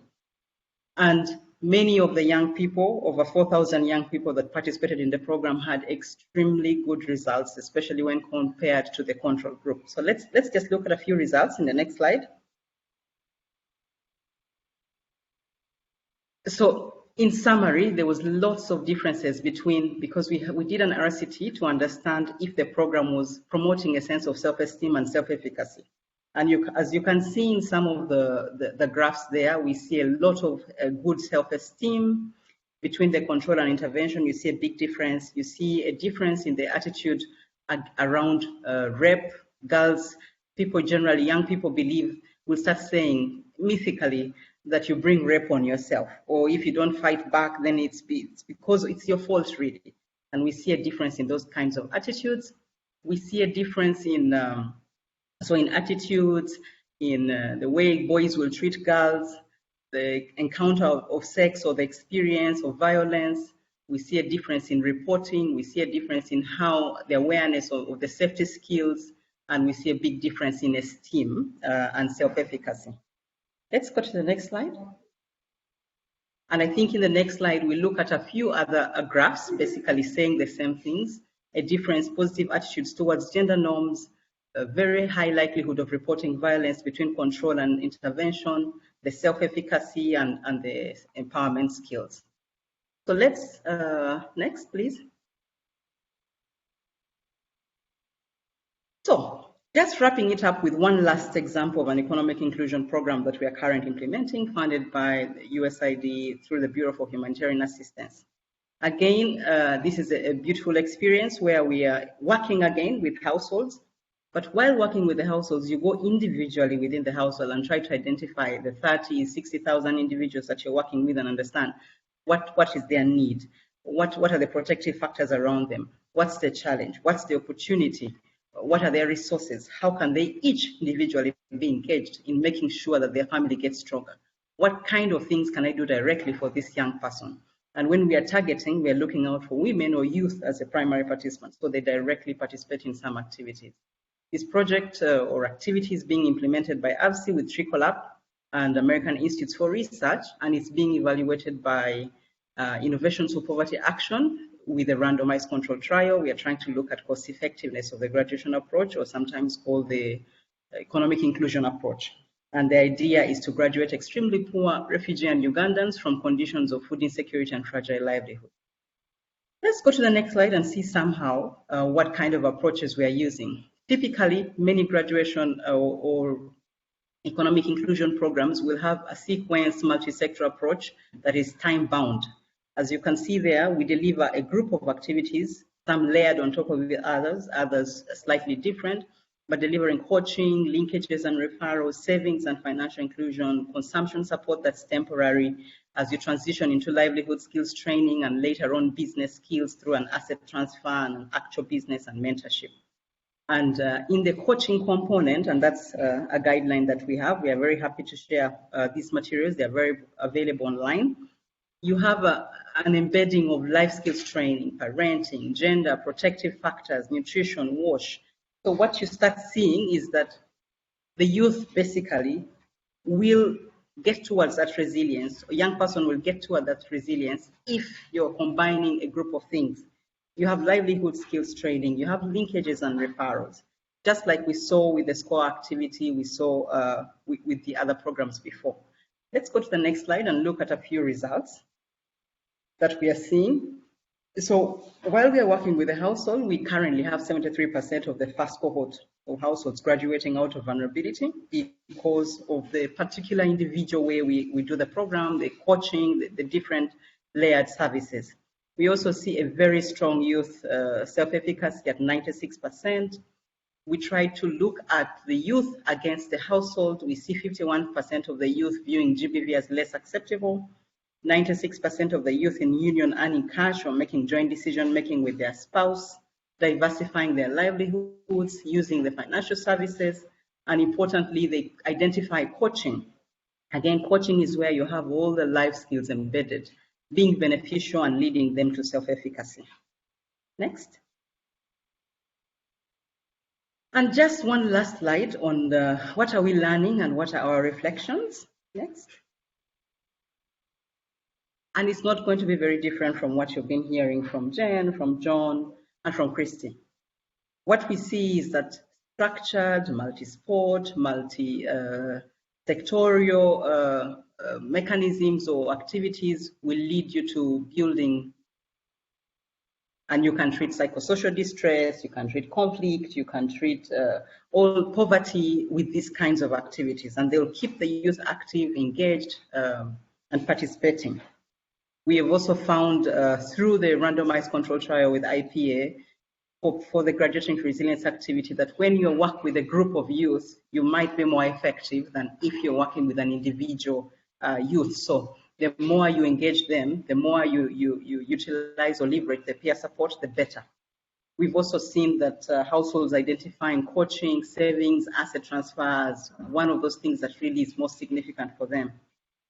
Speaker 5: And many of the young people, over 4,000 young people that participated in the program, had extremely good results, especially when compared to the control group. So let's just look at a few results in the next slide. So in summary, there was lots of differences between, because we did an RCT to understand if the program was promoting a sense of self-esteem and self-efficacy. And as you can see in some of the graphs there, we see a lot of good self-esteem. Between the control and intervention, you see a big difference. You see a difference in the attitude around rape. Girls, people generally, young people will start saying mythically that you bring rape on yourself. Or if you don't fight back, then it's because it's your fault, really. And we see a difference in those kinds of attitudes. We see a difference in attitudes, in the way boys will treat girls, the encounter of sex or the experience of violence. We see a difference in reporting. We see a difference in how the awareness of the safety skills, and we see a big difference in esteem and self-efficacy. Let's go to the next slide. And I think in the next slide, we look at a few other graphs, basically saying the same things: a difference, positive attitudes towards gender norms, a very high likelihood of reporting violence between control and intervention, the self-efficacy, and the empowerment skills. So let's, next, please. So just wrapping it up with one last example of an economic inclusion program that we are currently implementing, funded by USAID through the Bureau for Humanitarian Assistance. Again, this is a beautiful experience where we are working again with households. But while working with the households, you go individually within the household and try to identify the 30, 60,000 individuals that you're working with and understand what is their need, what are the protective factors around them, what's the challenge, what's the opportunity, what are their resources, how can they each individually be engaged in making sure that their family gets stronger, what kind of things can I do directly for this young person. And when we are targeting, we are looking out for women or youth as a primary participant, so they directly participate in some activities. This project or activity is being implemented by AVSI with TrickleUp and American Institutes for Research, and it's being evaluated by Innovation to Poverty Action with a randomized control trial. We are trying to look at cost effectiveness of the graduation approach, or sometimes called the economic inclusion approach. And the idea is to graduate extremely poor refugee and Ugandans from conditions of food insecurity and fragile livelihood. Let's go to the next slide and see somehow what kind of approaches we are using. Typically, many graduation or economic inclusion programs will have a sequenced multi-sector approach that is time-bound. As you can see there, we deliver a group of activities, some layered on top of the others slightly different, but delivering coaching, linkages and referrals, savings and financial inclusion, consumption support that's temporary as you transition into livelihood skills training, and later on business skills through an asset transfer and an actual business and mentorship. And in the coaching component, and that's a guideline that we have, we are very happy to share these materials. They're very available online. You have an embedding of life skills training, parenting, gender, protective factors, nutrition, WASH. So what you start seeing is that the youth basically will get towards that resilience. A young person will get toward that resilience if you're combining a group of things. You have livelihood skills training, you have linkages and referrals, just like we saw with the SCORE activity, we saw with the other programs before. Let's go to the next slide and look at a few results that we are seeing. So while we are working with the household, we currently have 73% of the first cohort of households graduating out of vulnerability because of the particular individual way we do the program, the coaching, the different layered services. We also see a very strong youth self-efficacy at 96%. We try to look at the youth against the household. We see 51% of the youth viewing GBV as less acceptable, 96% of the youth in union earning cash or making joint decision-making with their spouse, diversifying their livelihoods, using the financial services, and importantly, they identify coaching. Again, coaching is where you have all the life skills embedded, being beneficial and leading them to self-efficacy. Next. And just one last slide on what are we learning and what are our reflections. Next. And it's not going to be very different from what you've been hearing from Jen, from John, and from Christy. What we see is that structured, multi-sport, multi-sectorial mechanisms or activities will lead you to building, and you can treat psychosocial distress, you can treat conflict, you can treat all poverty with these kinds of activities, and they'll keep the youth active, engaged, and participating. We have also found through the randomized control trial with IPA for the graduating to resilience activity that when you work with a group of youth, you might be more effective than if you're working with an individual youth. So the more you engage them, the more you utilize or leverage the peer support, the better. We've also seen that households identifying coaching, savings, asset transfers, one of those things that really is most significant for them.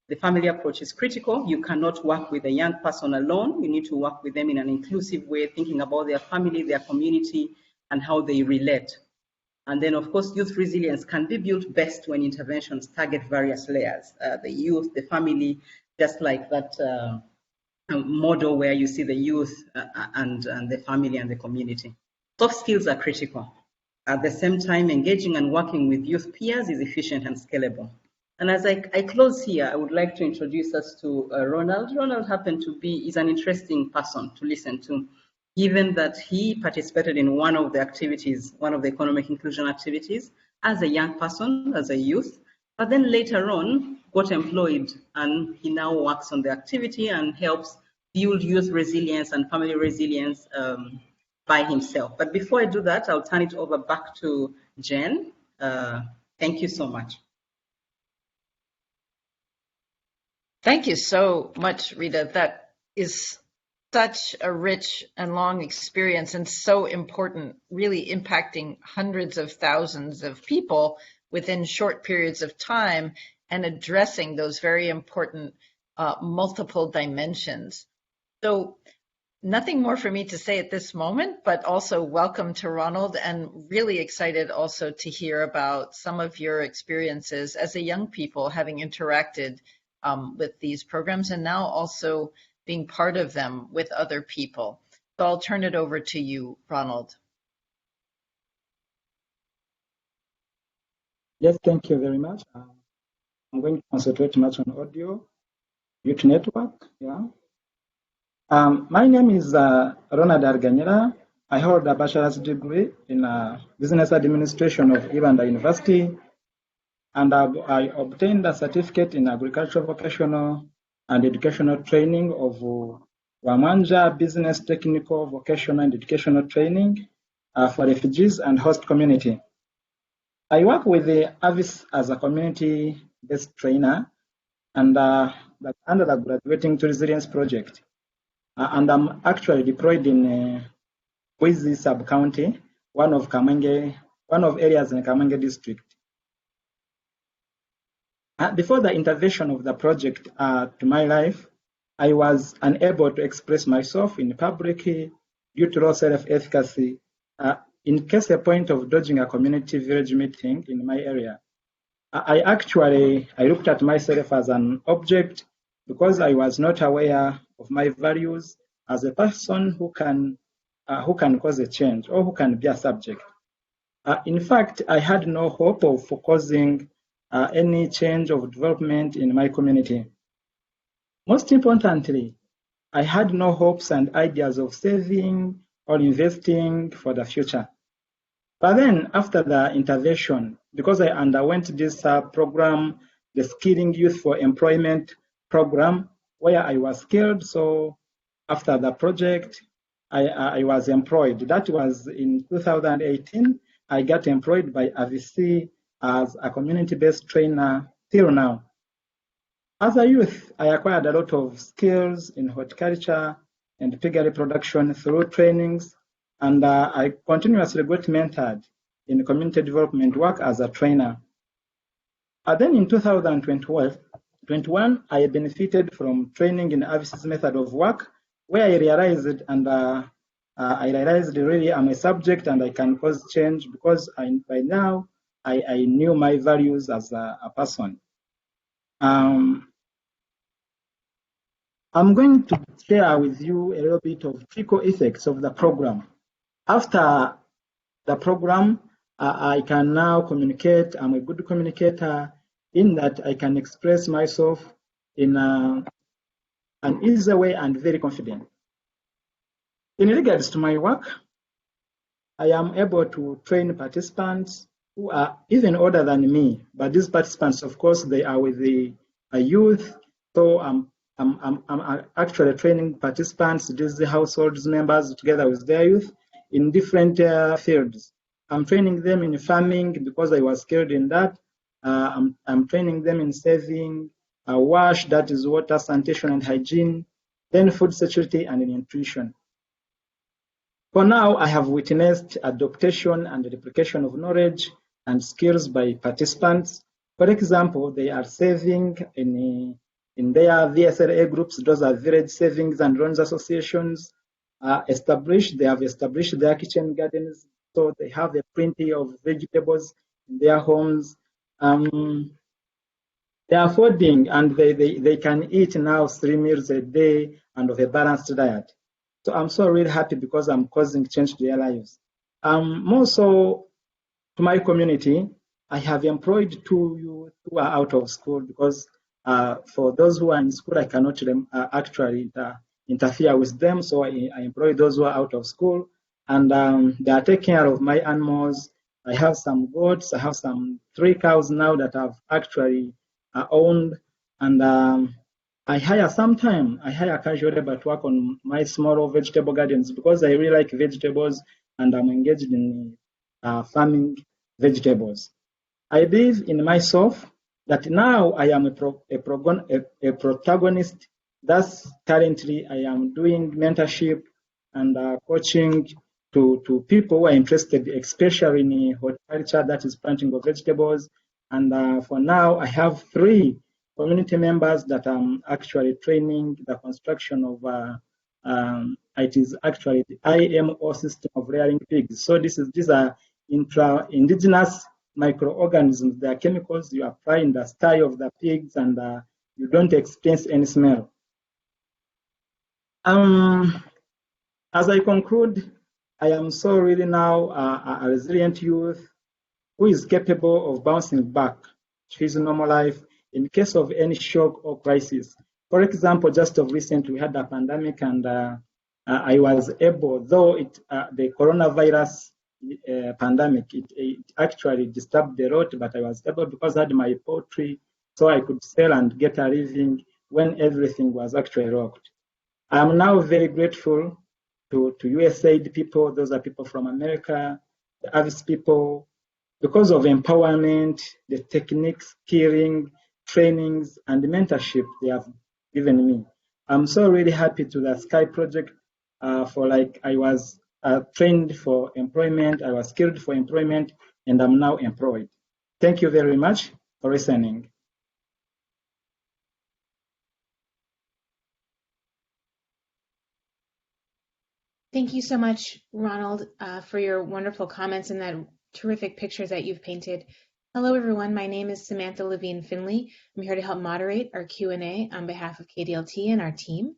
Speaker 5: The family approach is critical. You cannot work with a young person alone. You need to work with them in an inclusive way, thinking about their family, their community, and how they relate. And then, of course, youth resilience can be built best when interventions target various layers, the youth, the family, just like that model where you see the youth and the family and the community. Soft skills are critical. At the same time, engaging and working with youth peers is efficient and scalable. And as I close here, I would like to introduce us to Ronald. Ronald happened to is an interesting person to listen to, given that he participated in one of the activities, one of the economic inclusion activities, as a young person, as a youth, but then later on got employed, and he now works on the activity and helps build youth resilience and family resilience by himself. But before I do that, I'll turn it over back to Jen. Thank you so much.
Speaker 3: Thank you so much, Rita. That is such a rich and long experience and so important, really impacting hundreds of thousands of people within short periods of time and addressing those very important multiple dimensions. So nothing more for me to say at this moment, but also welcome to Ronald, and really excited also to hear about some of your experiences as a young people having interacted with these programs and now also being part of them with other people. So I'll turn it over to you, Ronald.
Speaker 6: Yes, thank you very much. I'm going to concentrate much on audio, youth network. Yeah. My name is Ronald Arganyela. I hold a bachelor's degree in business administration of Uganda University, and I obtained a certificate in agricultural vocational and educational training of Wamanja Business Technical Vocational and Educational Training for refugees and host community. I work with the AVIS as a community-based trainer and under the Graduating to Resilience project. And I'm actually deployed in Bwizi sub-county, one of areas in Kamenge district. Before the intervention of the project to my life, I was unable to express myself in public due to low self-efficacy in case a point of dodging a community village meeting in my area. I looked at myself as an object because I was not aware of my values as a person who can cause a change or who can be a subject. In fact, I had no hope of causing any change of development in my community. Most importantly, I had no hopes and ideas of saving or investing for the future. But then after the intervention, because I underwent this program, the Skilling Youth for Employment program, where I was skilled, so after the project, I was employed. That was in 2018. I got employed by AVC as a community-based trainer till now. As a youth, I acquired a lot of skills in horticulture and piggery production through trainings, and I continuously got mentored in community development work as a trainer. Then in 2021, I benefited from training in AVC's method of work, where I realized really I'm a subject and I can cause change because by now I knew my values as a person. I'm going to share with you a little bit of trickle effects of the program. After the program, I can now communicate. I'm a good communicator in that I can express myself in an easy way and very confident. In regards to my work, I am able to train participants who are even older than me. But these participants, of course, they are with the youth. So I'm actually training participants, these households members, together with their youth in different fields. I'm training them in farming because I was skilled in that. I'm training them in saving wash, that is water, sanitation and hygiene, then food security and nutrition. For now, I have witnessed adaptation and replication of knowledge and skills by participants. For example, they are saving in their VSLA groups, those are village savings and loans associations, they have established their kitchen gardens, so they have a plenty of vegetables in their homes. They are affording, and they can eat now 3 meals a day and of a balanced diet. So I'm so really happy because I'm causing change to their lives. More so to my community, I have employed 2 youth who are out of school because for those who are in school, I cannot actually interfere with them. So I employ those who are out of school, and they are taking care of my animals. I have some goats. I have some 3 cows now that I've actually owned, and I hire casual labor to work on my small vegetable gardens because I really like vegetables and I'm engaged in farming vegetables. I believe in myself that now I am a protagonist. Thus, currently I am doing mentorship and coaching to people who are interested, especially in horticulture, that is planting of vegetables. And for now, I have 3 community members that I'm actually training the construction of. It is actually the IMO system of rearing pigs. So these are indigenous microorganisms. They are chemicals you apply in the sty of the pigs, and you don't experience any smell. As I conclude, I am so really now a resilient youth who is capable of bouncing back to his normal life in case of any shock or crisis. For example, just of recent, we had a pandemic, and I was able, though the coronavirus pandemic, it actually disturbed the lot, but I was able, because I had my poultry, so I could sell and get a living when everything was actually locked. I'm now very grateful to USAID people. Those are people from America, the Avis people, because of empowerment, the techniques, skilling, trainings, and the mentorship they have given me. I'm so really happy to the Sky project I was trained for employment, I was skilled for employment, and I'm now employed. Thank you very much for listening.
Speaker 7: Thank you so much, Ronald, for your wonderful comments and that terrific pictures that you've painted. Hello, everyone. My name is Samantha Levine Finley. I'm here to help moderate our Q&A on behalf of KDLT and our team.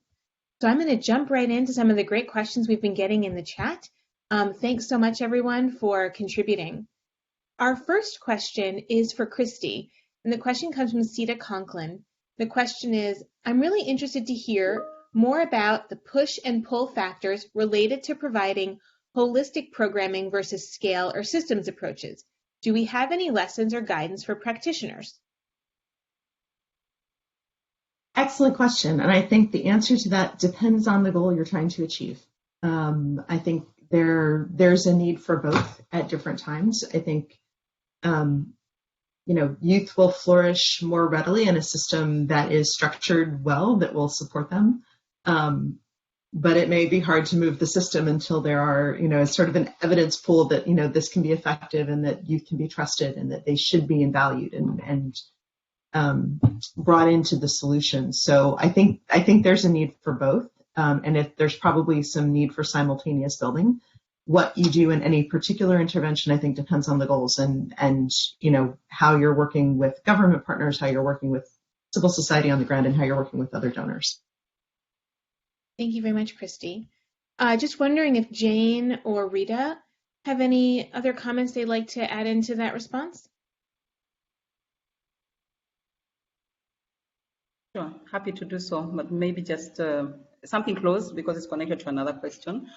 Speaker 7: So I'm going to jump right into some of the great questions we've been getting in the chat. Thanks so much, everyone, for contributing. Our first question is for Christy, and the question comes from Sita Conklin. The question is, I'm really interested to hear more about the push and pull factors related to providing holistic programming versus scale or systems approaches. Do we have any lessons or guidance for practitioners?
Speaker 4: Excellent question. And I think the answer to that depends on the goal you're trying to achieve. I think there's a need for both at different times. I think, youth will flourish more readily in a system that is structured well, that will support them. But it may be hard to move the system until there are, sort of an evidence pool that, this can be effective and that youth can be trusted and that they should be valued and brought into the solution. So I think there's a need for both. And if there's probably some need for simultaneous building. What you do in any particular intervention, I think, depends on the goals and how you're working with government partners, how you're working with civil society on the ground, and how you're working with other donors.
Speaker 7: Thank you very much, Christy. Just wondering if Jane or Rita have any other comments they'd like to add into that response?
Speaker 5: Sure, happy to do so, but maybe just something close because it's connected to another question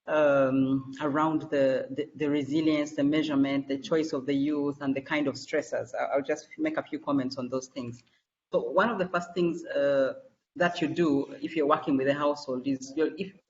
Speaker 5: around the resilience, the measurement, the choice of the youth, and the kind of stressors. I'll just make a few comments on those things. So one of the first things that you do if you're working with a household is,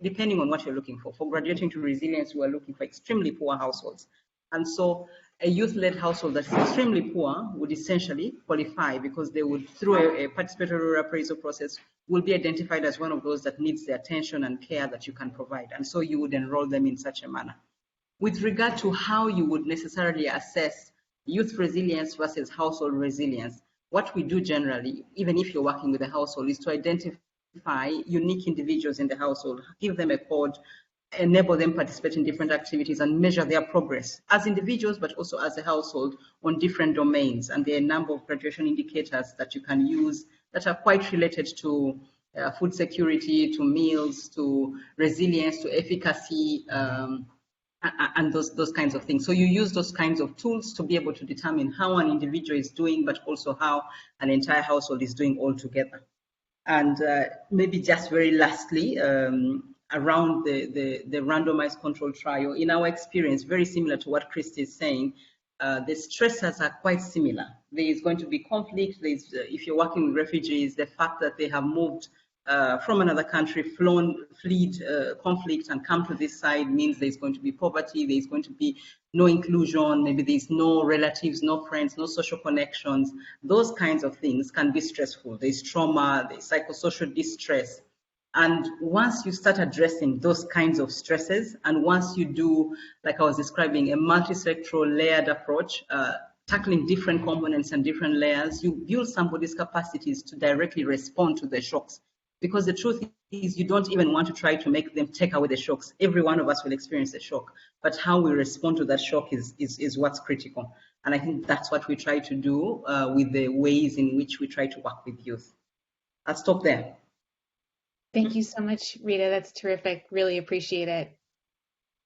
Speaker 5: depending on what you're looking for graduating to resilience, we are looking for extremely poor households. And so a youth-led household that's extremely poor would essentially qualify because they would, through a participatory appraisal process, will be identified as one of those that needs the attention and care that you can provide. And so you would enroll them in such a manner. With regard to how you would necessarily assess youth resilience versus household resilience, what we do generally, even if you're working with a household, is to identify unique individuals in the household, give them a code, enable them participate in different activities and measure their progress as individuals, but also as a household on different domains. And there are a number of graduation indicators that you can use that are quite related to food security, to meals, to resilience, to efficacy, and those kinds of things. So you use those kinds of tools to be able to determine how an individual is doing, but also how an entire household is doing all together. And maybe just very lastly, around the randomized control trial, in our experience, very similar to what Christy is saying, the stressors are quite similar. There is going to be conflict. If you're working with refugees, the fact that they have moved from another country, fled conflict and come to this side means there's going to be poverty, there's going to be no inclusion, maybe there's no relatives, no friends, no social connections. Those kinds of things can be stressful. There's trauma, there's psychosocial distress. And once you start addressing those kinds of stresses, and once you do, like I was describing, a multi-sectoral layered approach, tackling different components and different layers, you build somebody's capacities to directly respond to the shocks. Because the truth is, you don't even want to try to make them take away the shocks. Every one of us will experience a shock, but how we respond to that shock is what's critical. And I think that's what we try to do with the ways in which we try to work with youth. I'll stop there.
Speaker 7: Thank you so much, Rita. That's terrific. Really appreciate it.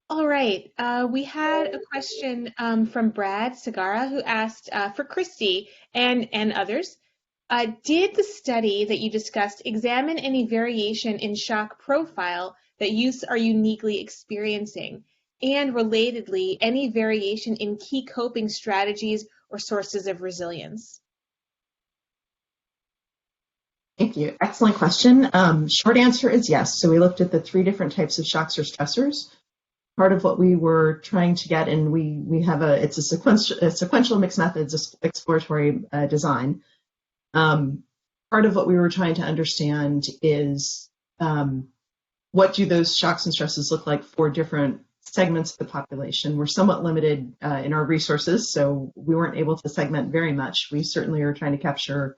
Speaker 7: All right. We had a question from Brad Sagara, who asked for Christy and others. Did the study that you discussed examine any variation in shock profile that youths are uniquely experiencing? And relatedly, any variation in key coping strategies or sources of resilience?
Speaker 4: Thank you. Excellent question. Short answer is yes. So we looked at the 3 different types of shocks or stressors. Part of what we were trying to get, and we have it's a sequential mixed methods exploratory design. Part of what we were trying to understand is what do those shocks and stresses look like for different segments of the population. We're somewhat limited in our resources, so we weren't able to segment very much. We certainly are trying to capture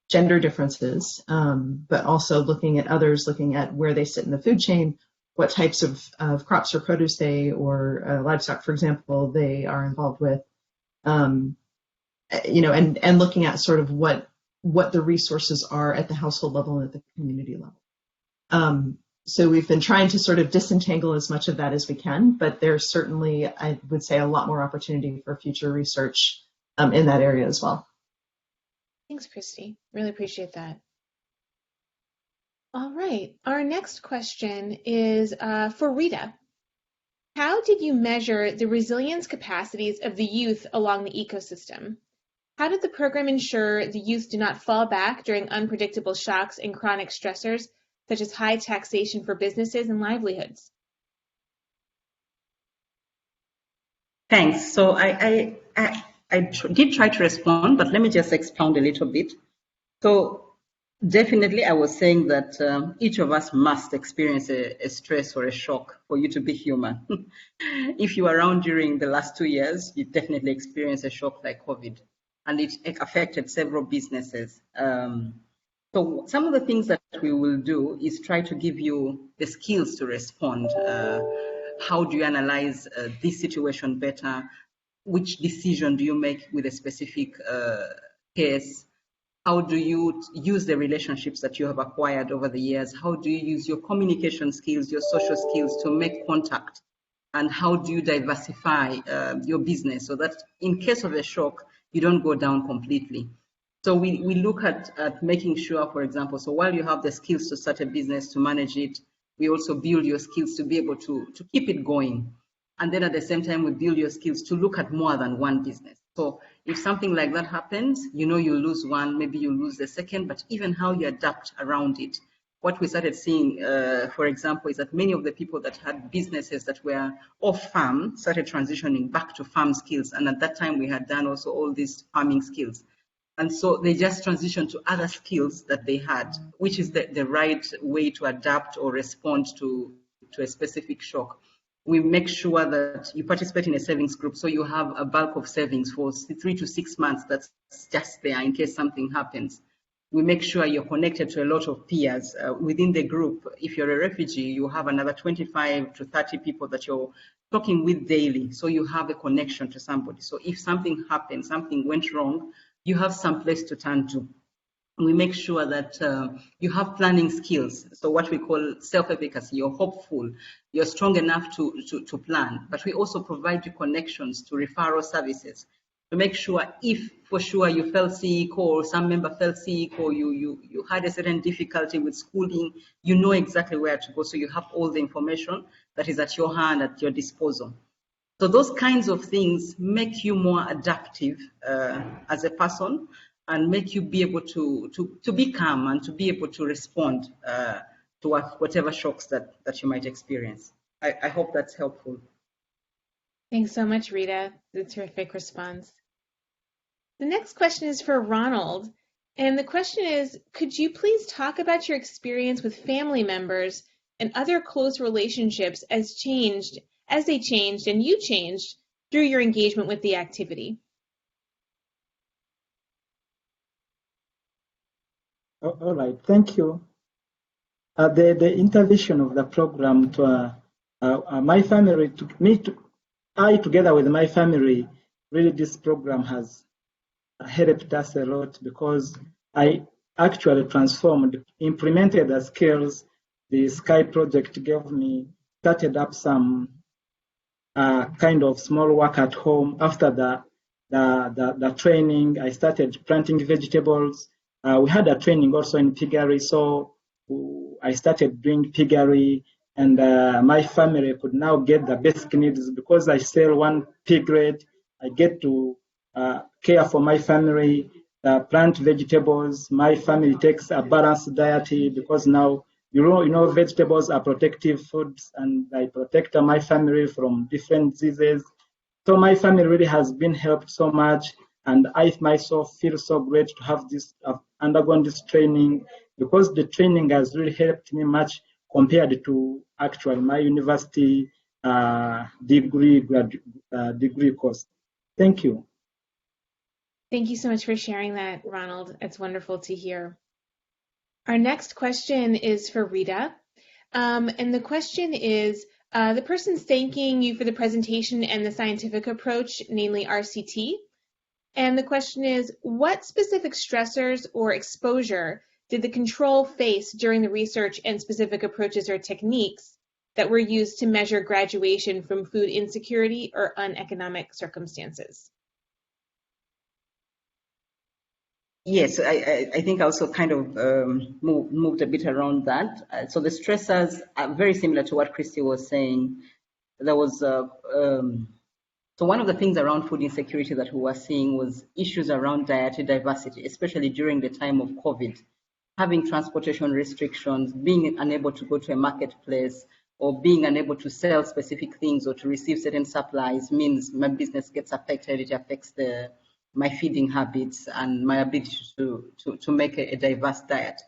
Speaker 4: gender differences, but also looking at others, looking at where they sit in the food chain, what types of crops or produce or livestock, for example, they are involved with, and looking at sort of what the resources are at the household level and at the community level. So we've been trying to sort of disentangle as much of that as we can, but there's certainly, I would say, a lot more opportunity for future research in that area as well.
Speaker 7: Thanks, Christy. Really appreciate that. All right. Our next question is for Rita. How did you measure the resilience capacities of the youth along the ecosystem? How did the program ensure the youth do not fall back during unpredictable shocks and chronic stressors, such as high taxation for businesses and livelihoods?
Speaker 5: Thanks. So I did try to respond, but let me just expound a little bit. So definitely I was saying that each of us must experience a stress or a shock for you to be human. If you were around during the last 2 years, you definitely experienced a shock like COVID, and it affected several businesses. So some of the things that we will do is try to give you the skills to respond. How do you analyze this situation better? Which decision do you make with a specific case? How do you use the relationships that you have acquired over the years? How do you use your communication skills, your social skills to make contact? And how do you diversify your business so that in case of a shock, you don't go down completely? So we look at making sure, for example, so while you have the skills to start a business, to manage it, we also build your skills to be able to keep it going. And then at the same time, we build your skills to look at more than one business. So if something like that happens, you lose one, maybe you lose the second, but even how you adapt around it. What we started seeing, for example, is that many of the people that had businesses that were off farm started transitioning back to farm skills. And at that time, we had done also all these farming skills. And so they just transitioned to other skills that they had, which is the right way to adapt or respond to a specific shock. We make sure that you participate in a savings group, so you have a bulk of savings for 3 to 6 months that's just there in case something happens. We make sure you're connected to a lot of peers within the group. If you're a refugee, you have another 25 to 30 people that you're talking with daily. So you have a connection to somebody. So if something happened, something went wrong, you have some place to turn to. We make sure that you have planning skills. So what we call self-efficacy, you're hopeful, you're strong enough to plan. But we also provide you connections to referral services to make sure if for sure you fell sick or some member fell sick or you had a certain difficulty with schooling, you know exactly where to go. So you have all the information that is at your hand, at your disposal. So those kinds of things make you more adaptive as a person and make you be able to be calm and to be able to respond to whatever shocks that you might experience. I hope that's helpful.
Speaker 7: Thanks so much, Rita. The terrific response. The next question is for Ronald. And the question is, could you please talk about your experience with family members and other close relationships as they changed and you changed through your engagement with the activity?
Speaker 6: All right, thank you. The intervention of the program to my family, I together with my family, really this program has helped us a lot because I actually implemented the skills the Sky project gave me, started up some kind of small work at home. After the training, I started planting vegetables. We had a training also in piggery, so I started doing piggery, and my family could now get the basic needs because I sell one piglet. I get to care for my family, plant vegetables. My family takes a balanced diet because now you know vegetables are protective foods, and I protect my family from different diseases. So my family really has been helped so much, and I myself feel so great to have undergone this training because the training has really helped me much compared to actually my university degree course. Thank you.
Speaker 7: Thank you so much for sharing that, Ronald. It's wonderful to hear. Our next question is for Rita. And the question is, the person's thanking you for the presentation and the scientific approach, namely RCT. And the question is, what specific stressors or exposure did the control face during the research and specific approaches or techniques that were used to measure graduation from food insecurity or uneconomic circumstances?
Speaker 5: Yes, I think I also kind of moved a bit around that. So the stressors are very similar to what Christy was saying. There was so one of the things around food insecurity that we were seeing was issues around dietary diversity, especially during the time of COVID. Having transportation restrictions, being unable to go to a marketplace, or being unable to sell specific things or to receive certain supplies means my business gets affected. It affects my feeding habits and my ability to make a diverse diet.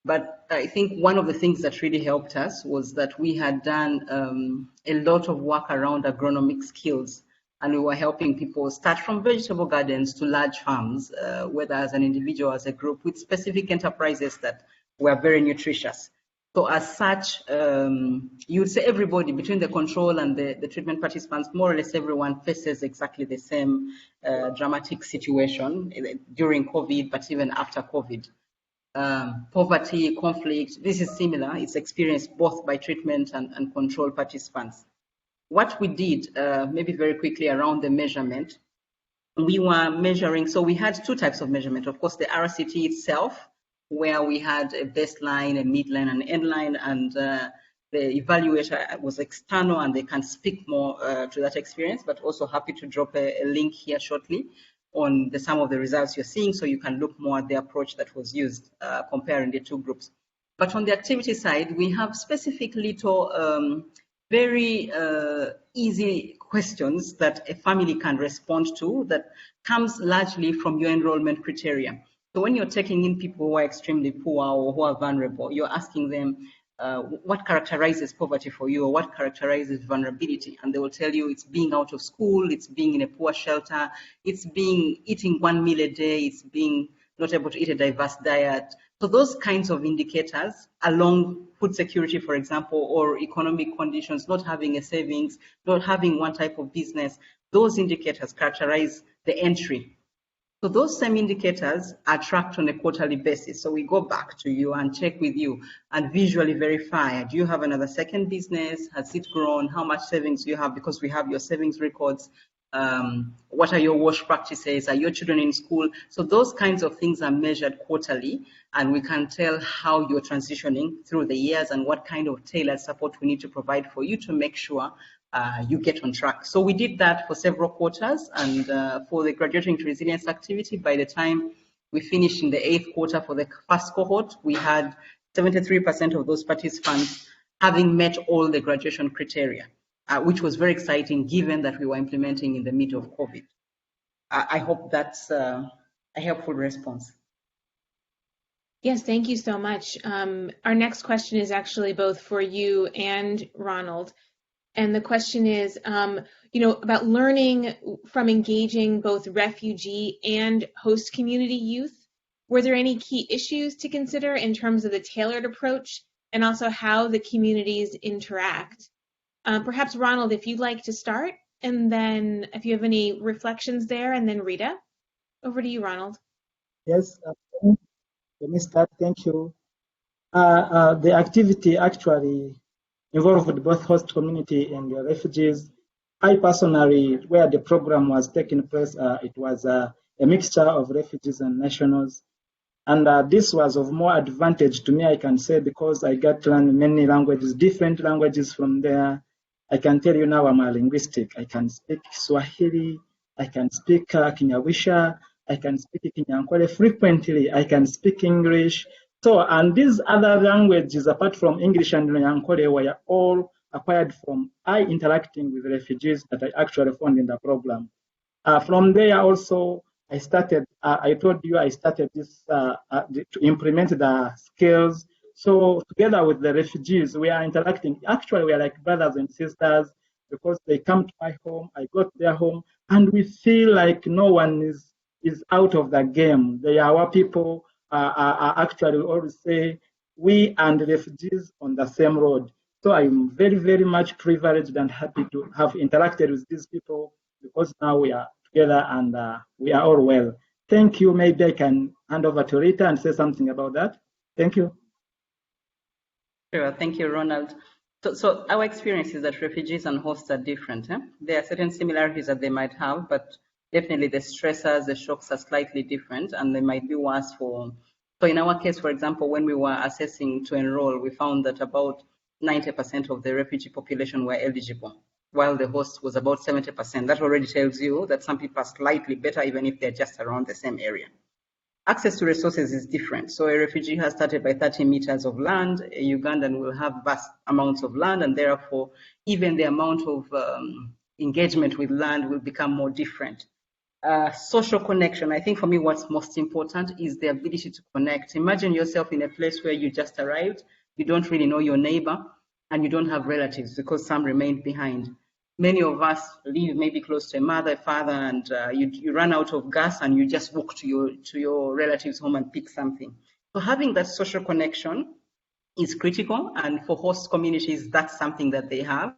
Speaker 5: But I think one of the things that really helped us was that we had done a lot of work around agronomic skills, and we were helping people start from vegetable gardens to large farms, whether as an individual or as a group, with specific enterprises that were very nutritious. So as such, you would say everybody between the control and the treatment participants, more or less everyone faces exactly the same dramatic situation during COVID, but even after COVID. Poverty, conflict, this is similar. It's experienced both by treatment and control participants. What we did, maybe very quickly around the measurement, we were measuring, so we had two types of measurement. Of course, the RCT itself, where we had a baseline, a midline, and an endline, and the evaluator was external, and they can speak more to that experience, but also happy to drop a link here shortly on some of the results you're seeing, so you can look more at the approach that was used comparing the two groups. But on the activity side, we have specific little very easy questions that a family can respond to that comes largely from your enrollment criteria. So when you're taking in people who are extremely poor or who are vulnerable, you're asking them what characterizes poverty for you, or what characterizes vulnerability, and they will tell you it's being out of school, it's being in a poor shelter, it's being eating one meal a day, it's being not able to eat a diverse diet. So those kinds of indicators, along food security, for example, or economic conditions, not having a savings, not having one type of business, those indicators characterize the entry. So those same indicators are tracked on a quarterly basis. So we go back to you and check with you and visually verify, do you have another second business? Has it grown? How much savings do you have? Because we have your savings records. What are your wash practices? Are your children in school? So those kinds of things are measured quarterly, and we can tell how you're transitioning through the years and what kind of tailored support we need to provide for you to make sure you get on track. So we did that for several quarters, and for the graduating to resilience activity, by the time we finished in the 8th quarter for the first cohort, we had 73% of those participants having met all the graduation criteria, which was very exciting given that we were implementing in the middle of COVID. I hope that's a helpful response.
Speaker 7: Yes, thank you so much. Our next question is actually both for you and Ronald. And the question is, about learning from engaging both refugee and host community youth. Were there any key issues to consider in terms of the tailored approach and also how the communities interact? Perhaps Ronald, if you'd like to start, and then if you have any reflections there, and then Rita. Over to you, Ronald.
Speaker 6: Yes, let me start. Thank you. The activity actually involved both host community and the refugees. I personally, where the program was taking place, it was a mixture of refugees and nationals. And this was of more advantage to me, I can say, because I got to learn many languages, different languages from there. I can tell you now I'm a linguistic. I can speak Swahili, I can speak Kinyawisha, I can speak Kinyankole frequently, I can speak English. So, and these other languages, apart from English and Kinyankole, were all acquired from interacting with refugees that I actually found in the program. From there also, I started, I told you I started this to implement the skills. So together with the refugees, we are interacting. Actually, we are like brothers and sisters because they come to my home, I go to their home, and we feel like no one is out of the game. They are our people. Actually, we always say we and the refugees on the same road. So I'm very, very much privileged and happy to have interacted with these people because now we are together and we are all well. Thank you. Maybe I can hand over to Rita and say something about that. Thank you.
Speaker 5: Sure. Thank you, Ronald. So our experience is that refugees and hosts are different. There are certain similarities that they might have, but definitely the stressors, the shocks are slightly different, and they might be worse for. So in our case, for example, when we were assessing to enroll, we found that about 90% of the refugee population were eligible, while the host was about 70%. That already tells you that some people are slightly better, even if they're just around the same area. Access to resources is different. So a refugee has started by 30 meters of land. A Ugandan will have vast amounts of land, and therefore even the amount of engagement with land will become more different. Social connection, I think for me what's most important is the ability to connect. Imagine yourself in a place where you just arrived, you don't really know your neighbor, and you don't have relatives because some remained behind. Many of us live maybe close to a mother, a father, and you run out of gas and you just walk to your relative's home and pick something. So having that social connection is critical, and for host communities, that's something that they have.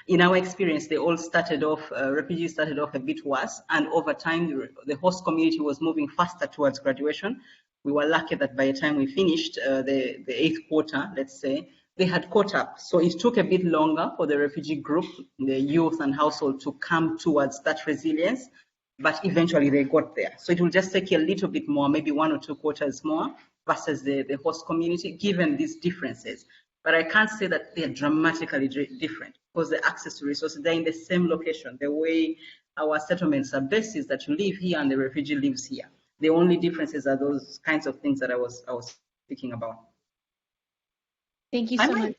Speaker 5: In our experience, they all started off, refugees started off a bit worse, and over time, the host community was moving faster towards graduation. We were lucky that by the time we finished the 8th quarter, let's say, they had caught up. So it took a bit longer for the refugee group, the youth and household to come towards that resilience, but eventually they got there. So it will just take a little bit more, maybe 1 or 2 quarters more versus the host community, given these differences. But I can't say that they're dramatically different because the access to resources, they're in the same location. The way our settlements are based is that you live here and the refugee lives here. The only differences are those kinds of things that I was speaking about.
Speaker 7: Thank you so much.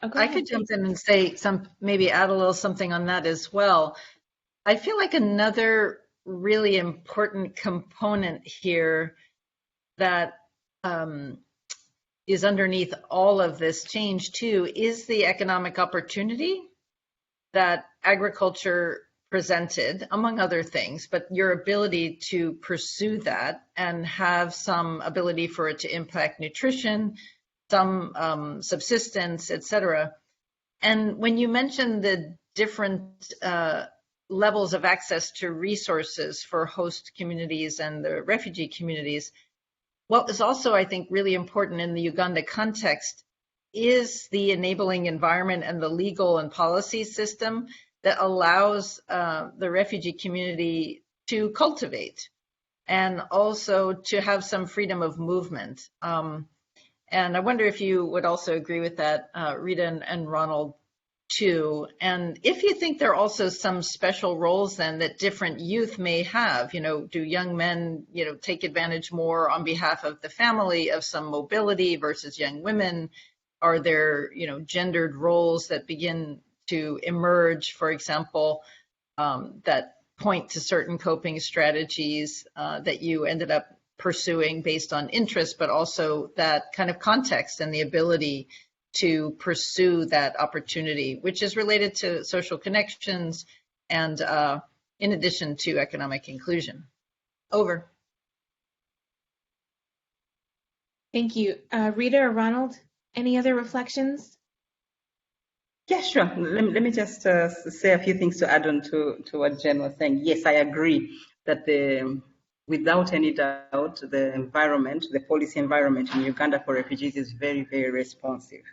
Speaker 3: I could jump in and say maybe add a little something on that as well. I feel like another really important component here that is underneath all of this change too is the economic opportunity that agriculture presented, among other things, but your ability to pursue that and have some ability for it to impact nutrition, some subsistence, etc. And when you mentioned the different levels of access to resources for host communities and the refugee communities, what is also, I think, really important in the Uganda context is the enabling environment and the legal and policy system that allows the refugee community to cultivate and also to have some freedom of movement. And I wonder if you would also agree with that, Rita and Ronald, too. And if you think there are also some special roles then that different youth may have, do young men, take advantage more on behalf of the family of some mobility versus young women? Are there, gendered roles that begin to emerge, for example, that point to certain coping strategies that you ended up pursuing based on interest, but also that kind of context and the ability to pursue that opportunity, which is related to social connections and in addition to economic inclusion. Over.
Speaker 7: Thank you. Rita or Ronald, any other reflections?
Speaker 5: Yeah, sure. Let me just say a few things to add on to what Jen was saying. Yes, I agree that without any doubt, the policy environment in Uganda for refugees is very, very responsive.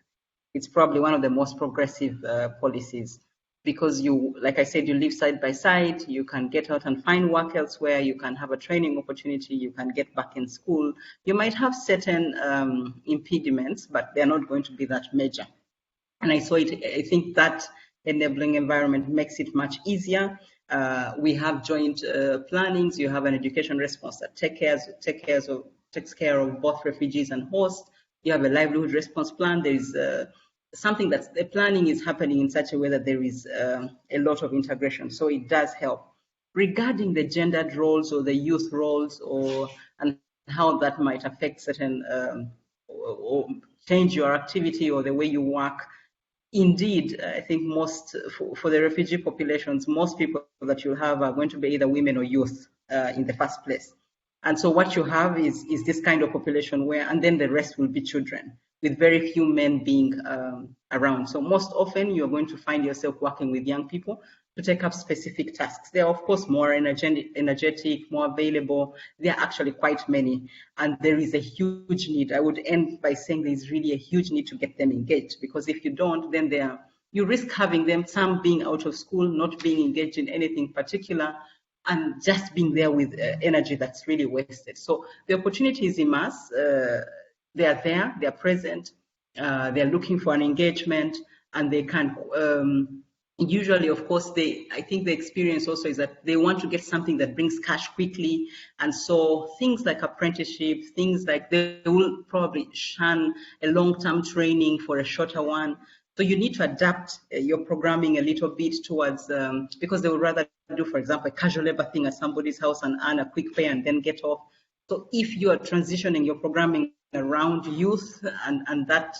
Speaker 5: It's probably one of the most progressive policies because like I said, you live side by side, you can get out and find work elsewhere, you can have a training opportunity, you can get back in school. You might have certain impediments, but they're not going to be that major. And I think that enabling environment makes it much easier. We have joint plannings. You have an education response that takes care of both refugees and hosts. You have a livelihood response plan. There is something that the planning is happening in such a way that there is a lot of integration. So it does help. Regarding the gendered roles or the youth roles and how that might affect certain or change your activity or the way you work, indeed, I think for the refugee populations, most people that you have are going to be either women or youth in the first place. And so what you have is this kind of population and then the rest will be children, with very few men being around. So most often you're going to find yourself working with young people to take up specific tasks. They are, of course, more energetic, more available. There are actually quite many. And there is a huge need. I would end by saying there is really a huge need to get them engaged, because if you don't, then you risk having them, some being out of school, not being engaged in anything particular, and just being there with energy that's really wasted. So the opportunities in mass, they are there, they are present, they are looking for an engagement, and they can... usually, of course, I think the experience also is that they want to get something that brings cash quickly. And so things like apprenticeship, things like they will probably shun a long-term training for a shorter one. So you need to adapt your programming a little bit towards, because they would rather do, for example, a casual labor thing at somebody's house and earn a quick pay and then get off. So if you are transitioning your programming around youth and that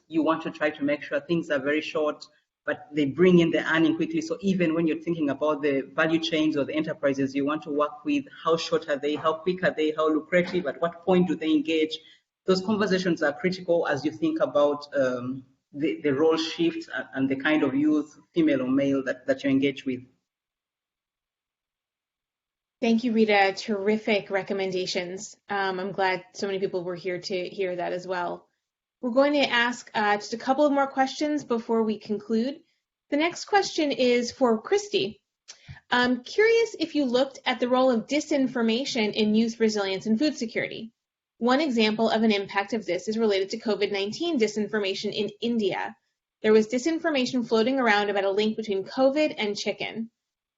Speaker 5: you want to try to make sure things are very short, but they bring in the earning quickly. So even when you're thinking about the value chains or the enterprises you want to work with, how short are they, how quick are they, how lucrative, at what point do they engage? Those conversations are critical as you think about the role shift and the kind of youth, female or male, that you engage with.
Speaker 7: Thank you, Rita. Terrific recommendations. I'm glad so many people were here to hear that as well. We're going to ask just a couple of more questions before we conclude. The next question is for Christy. I'm curious if you looked at the role of disinformation in youth resilience and food security. One example of an impact of this is related to COVID-19 disinformation in India. There was disinformation floating around about a link between COVID and chicken.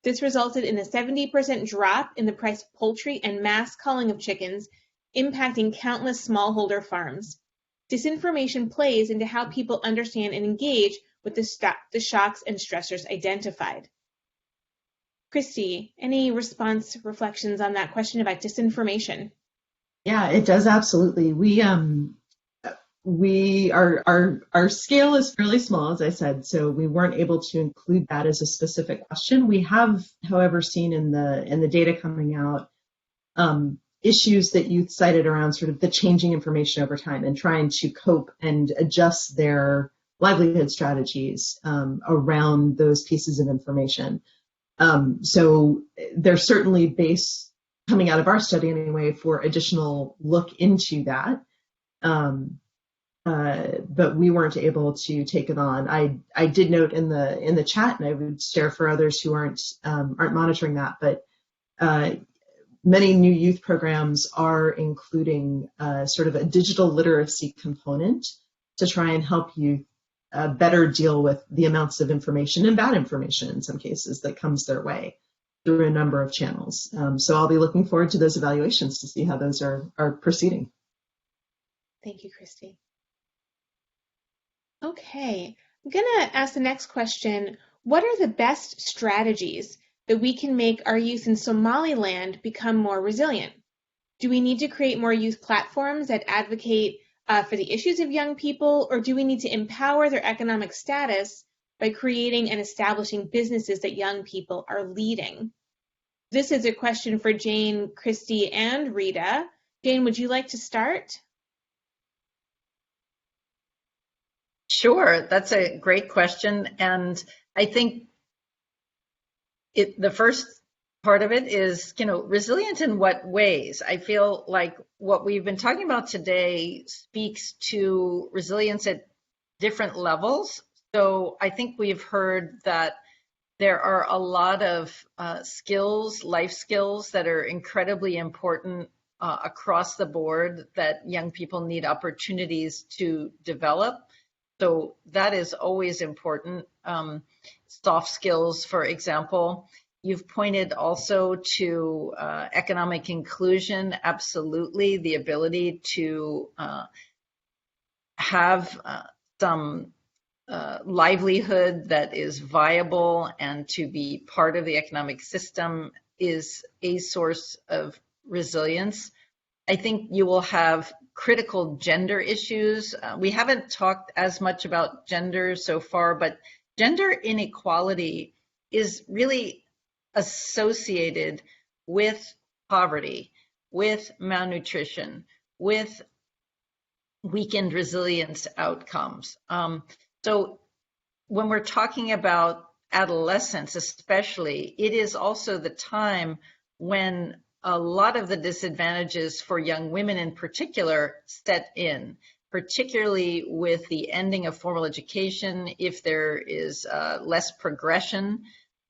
Speaker 7: This resulted in a 70% drop in the price of poultry and mass culling of chickens, impacting countless smallholder farms. Disinformation plays into how people understand and engage with the shocks and stressors identified. Christy, any reflections on that question about disinformation?
Speaker 4: Yeah, it does absolutely. We our scale is fairly small, as I said, so we weren't able to include that as a specific question. We have, however, seen in the data coming out issues that youth cited around sort of the changing information over time and trying to cope and adjust their livelihood strategies around those pieces of information. So there's certainly base coming out of our study anyway for additional look into that. But we weren't able to take it on. I did note in the chat, and I would share for others who aren't monitoring that, but many new youth programs are including sort of a digital literacy component to try and help youth better deal with the amounts of information and bad information in some cases that comes their way through a number of channels. So I'll be looking forward to those evaluations to see how those are proceeding.
Speaker 7: Thank you, Christy. Okay, I'm gonna ask the next question. What are the best strategies that we can make our youth in Somaliland become more resilient? Do we need to create more youth platforms that advocate for the issues of young people, or do we need to empower their economic status by creating and establishing businesses that young people are leading? This is a question for Jane, Christy, and Rita. Jane, would you like to start?
Speaker 3: Sure, that's a great question. And I think the first part of it is, resilient in what ways? I feel like what we've been talking about today speaks to resilience at different levels. So I think we've heard that there are a lot of skills, life skills that are incredibly important across the board that young people need opportunities to develop. So that is always important. Soft skills, for example. You've pointed also to economic inclusion, absolutely, the ability to have some livelihood that is viable and to be part of the economic system is a source of resilience. I think you will have critical gender issues. We haven't talked as much about gender so far, but gender inequality is really associated with poverty, with malnutrition, with weakened resilience outcomes. So when we're talking about adolescence especially, it is also the time when a lot of the disadvantages for young women in particular set in, particularly with the ending of formal education, if there is less progression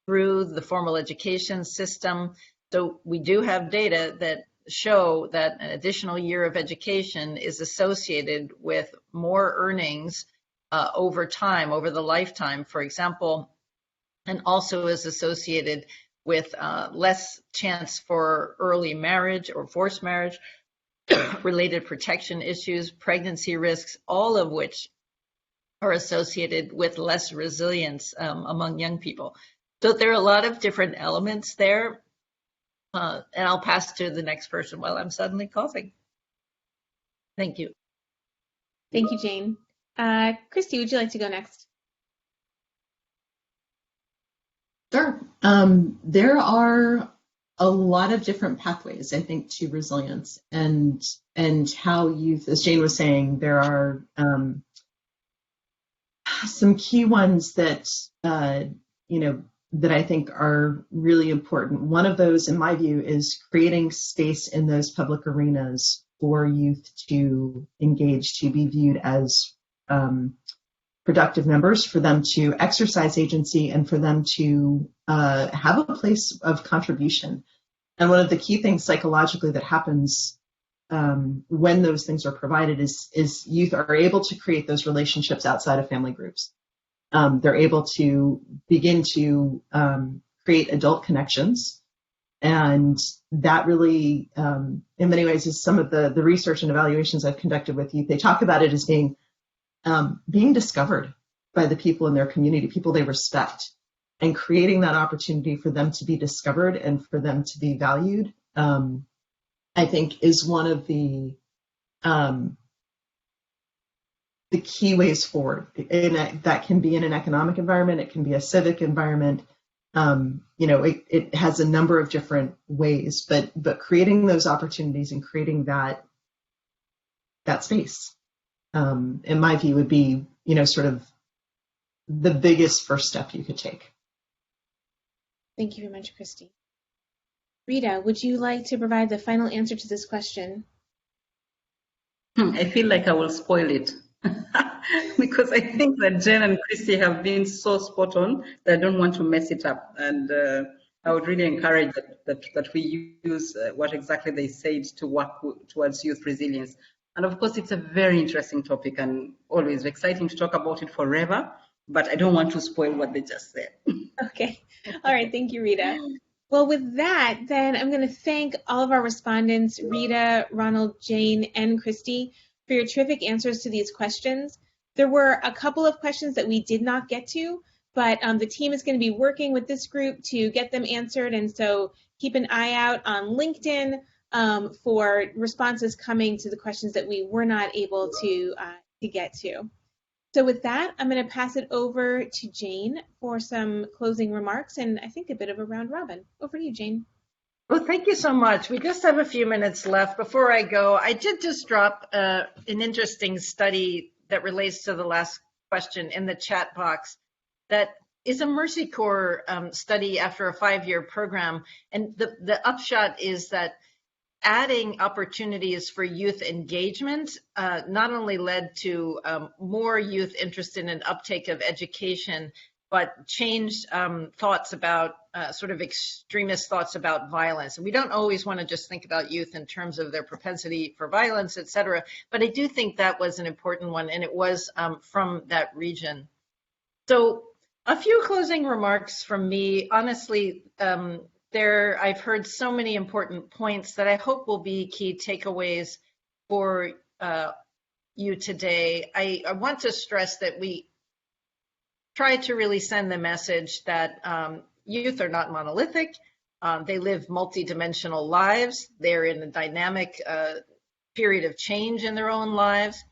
Speaker 3: through the formal education system. So we do have data that show that an additional year of education is associated with more earnings over time, over the lifetime, for example, and also is associated with less chance for early marriage or forced marriage, related protection issues, pregnancy risks, all of which are associated with less resilience among young people. So there are a lot of different elements there. And I'll pass to the next person while I'm suddenly coughing. Thank you.
Speaker 7: Thank you, Jane. Christy, would you like to go next?
Speaker 4: Sure. There are a lot of different pathways, I think, to resilience and how youth, as Jane was saying, there are some key ones that that I think are really important. One of those, in my view, is creating space in those public arenas for youth to engage, to be viewed as productive members, for them to exercise agency, and for them to have a place of contribution. And one of the key things psychologically that happens when those things are provided is youth are able to create those relationships outside of family groups. They're able to begin to create adult connections. And that really, in many ways, is some of the research and evaluations I've conducted with youth. They talk about it as being discovered by the people in their community, people they respect, and creating that opportunity for them to be discovered and for them to be valued, I think is one of the the key ways forward. And that can be in an economic environment, it can be a civic environment. It has a number of different ways, but creating those opportunities and creating that space, in my view, would be, sort of the biggest first step you could take.
Speaker 7: Thank you very much, Christy. Rita, would you like to provide the final answer to this question?
Speaker 5: I feel like I will spoil it because I think that Jen and Christy have been so spot on that I don't want to mess it up. And I would really encourage that we use what exactly they said to work towards youth resilience. And of course, it's a very interesting topic and always exciting to talk about it forever, but I don't want to spoil what they just said.
Speaker 7: Okay. All right. Thank you, Rita. Well, with that, then I'm going to thank all of our respondents, Rita, Ronald, Jane, and Christy, for your terrific answers to these questions. There were a couple of questions that we did not get to, but the team is going to be working with this group to get them answered. And so keep an eye out on LinkedIn for responses coming to the questions that we were not able to get to. So with that, I'm going to pass it over to Jane for some closing remarks and I think a bit of a round robin. Over to you, Jane.
Speaker 3: Well, thank you so much. We just have a few minutes left. Before I go, I did just drop an interesting study that relates to the last question in the chat box that is a Mercy Corps study after a 5-year program. And the upshot is that adding opportunities for youth engagement not only led to more youth interested in uptake of education, but changed thoughts about sort of extremist thoughts about violence. And we don't always want to just think about youth in terms of their propensity for violence, et cetera. But I do think that was an important one, and it was from that region. So a few closing remarks from me. Honestly, I've heard so many important points that I hope will be key takeaways for you today. I want to stress that we try to really send the message that youth are not monolithic. They live multidimensional lives. They're in a dynamic period of change in their own lives.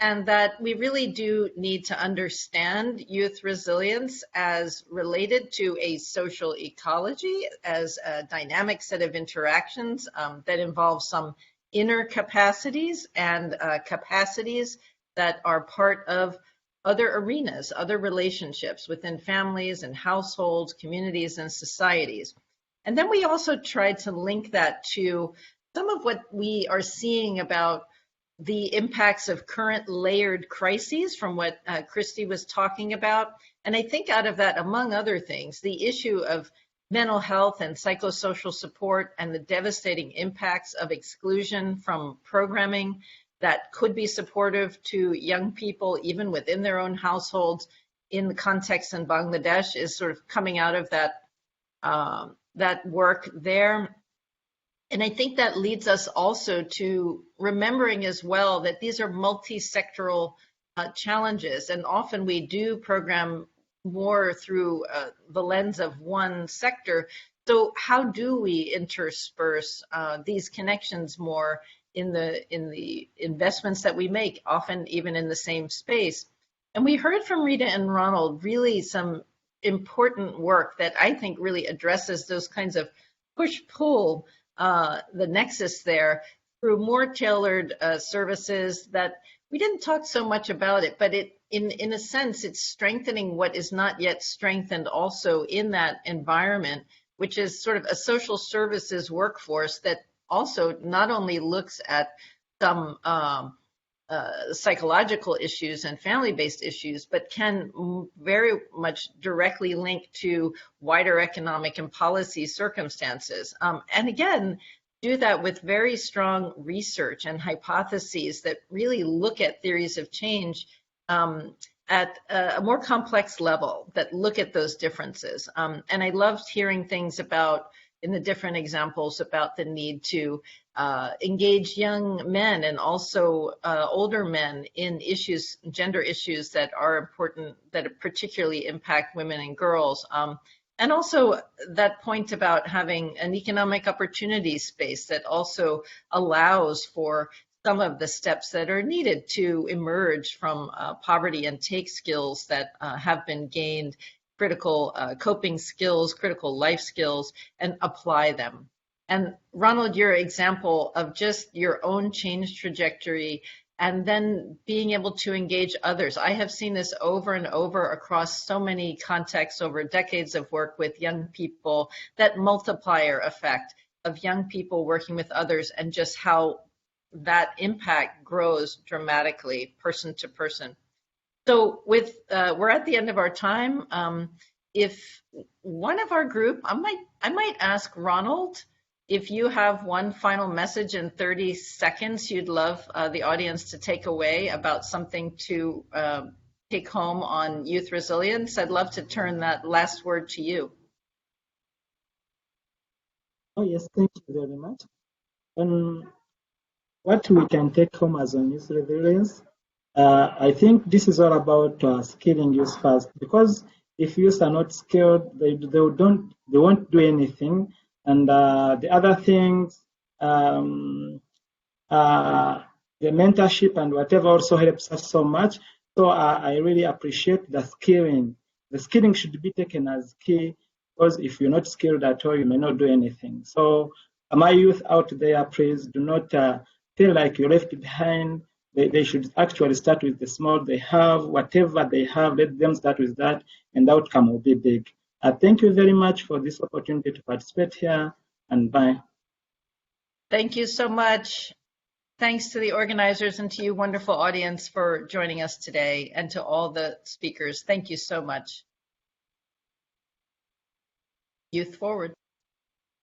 Speaker 3: And that we really do need to understand youth resilience as related to a social ecology, as a dynamic set of interactions that involve some inner capacities and capacities that are part of other arenas, other relationships within families and households, communities and societies. And then we also tried to link that to some of what we are seeing about the impacts of current layered crises from what Christy was talking about. And I think out of that, among other things, the issue of mental health and psychosocial support and the devastating impacts of exclusion from programming that could be supportive to young people, even within their own households in the context in Bangladesh is sort of coming out of that work there. And I think that leads us also to remembering as well that these are multi-sectoral challenges, and often we do program more through the lens of one sector. So how do we intersperse these connections more in the investments that we make, often even in the same space? And we heard from Rita and Ronald really some important work that I think really addresses those kinds of push-pull, the nexus there through more tailored services that we didn't talk so much about it, but in a sense, it's strengthening what is not yet strengthened also in that environment, which is sort of a social services workforce that also not only looks at some psychological issues and family-based issues, but can very much directly link to wider economic and policy circumstances. And again, do that with very strong research and hypotheses that really look at theories of change at a more complex level, that look at those differences. And I loved hearing things about, in the different examples, about the need to engage young men and also older men in issues, gender issues that are important, that particularly impact women and girls. And also that point about having an economic opportunity space that also allows for some of the steps that are needed to emerge from poverty and take skills that have been gained, critical coping skills, critical life skills, and apply them. And Ronald, your example of just your own change trajectory and then being able to engage others. I have seen this over and over across so many contexts over decades of work with young people, that multiplier effect of young people working with others and just how that impact grows dramatically person to person. So with we're at the end of our time. If one of our group, I might ask Ronald, if you have one final message in 30 seconds you'd love the audience to take away about something to take home on youth resilience, I'd love to turn that last word to you.
Speaker 6: Oh, yes, thank you very much. What we can take home as on youth resilience, I think this is all about skilling youth first, because if youth are not skilled, they won't do anything. And the other things, the mentorship and whatever also helps us so much. So I really appreciate the skilling. The skilling should be taken as key, because if you're not skilled at all, you may not do anything. So my youth out there, please do not feel like you're left behind. They should actually start with the small they have. Whatever they have, let them start with that, and the outcome will be big. Thank you very much for this opportunity to participate here, and bye.
Speaker 3: Thank you so much. Thanks to the organizers and to you, wonderful audience, for joining us today, and to all the speakers. Thank you so much. Youth Forward.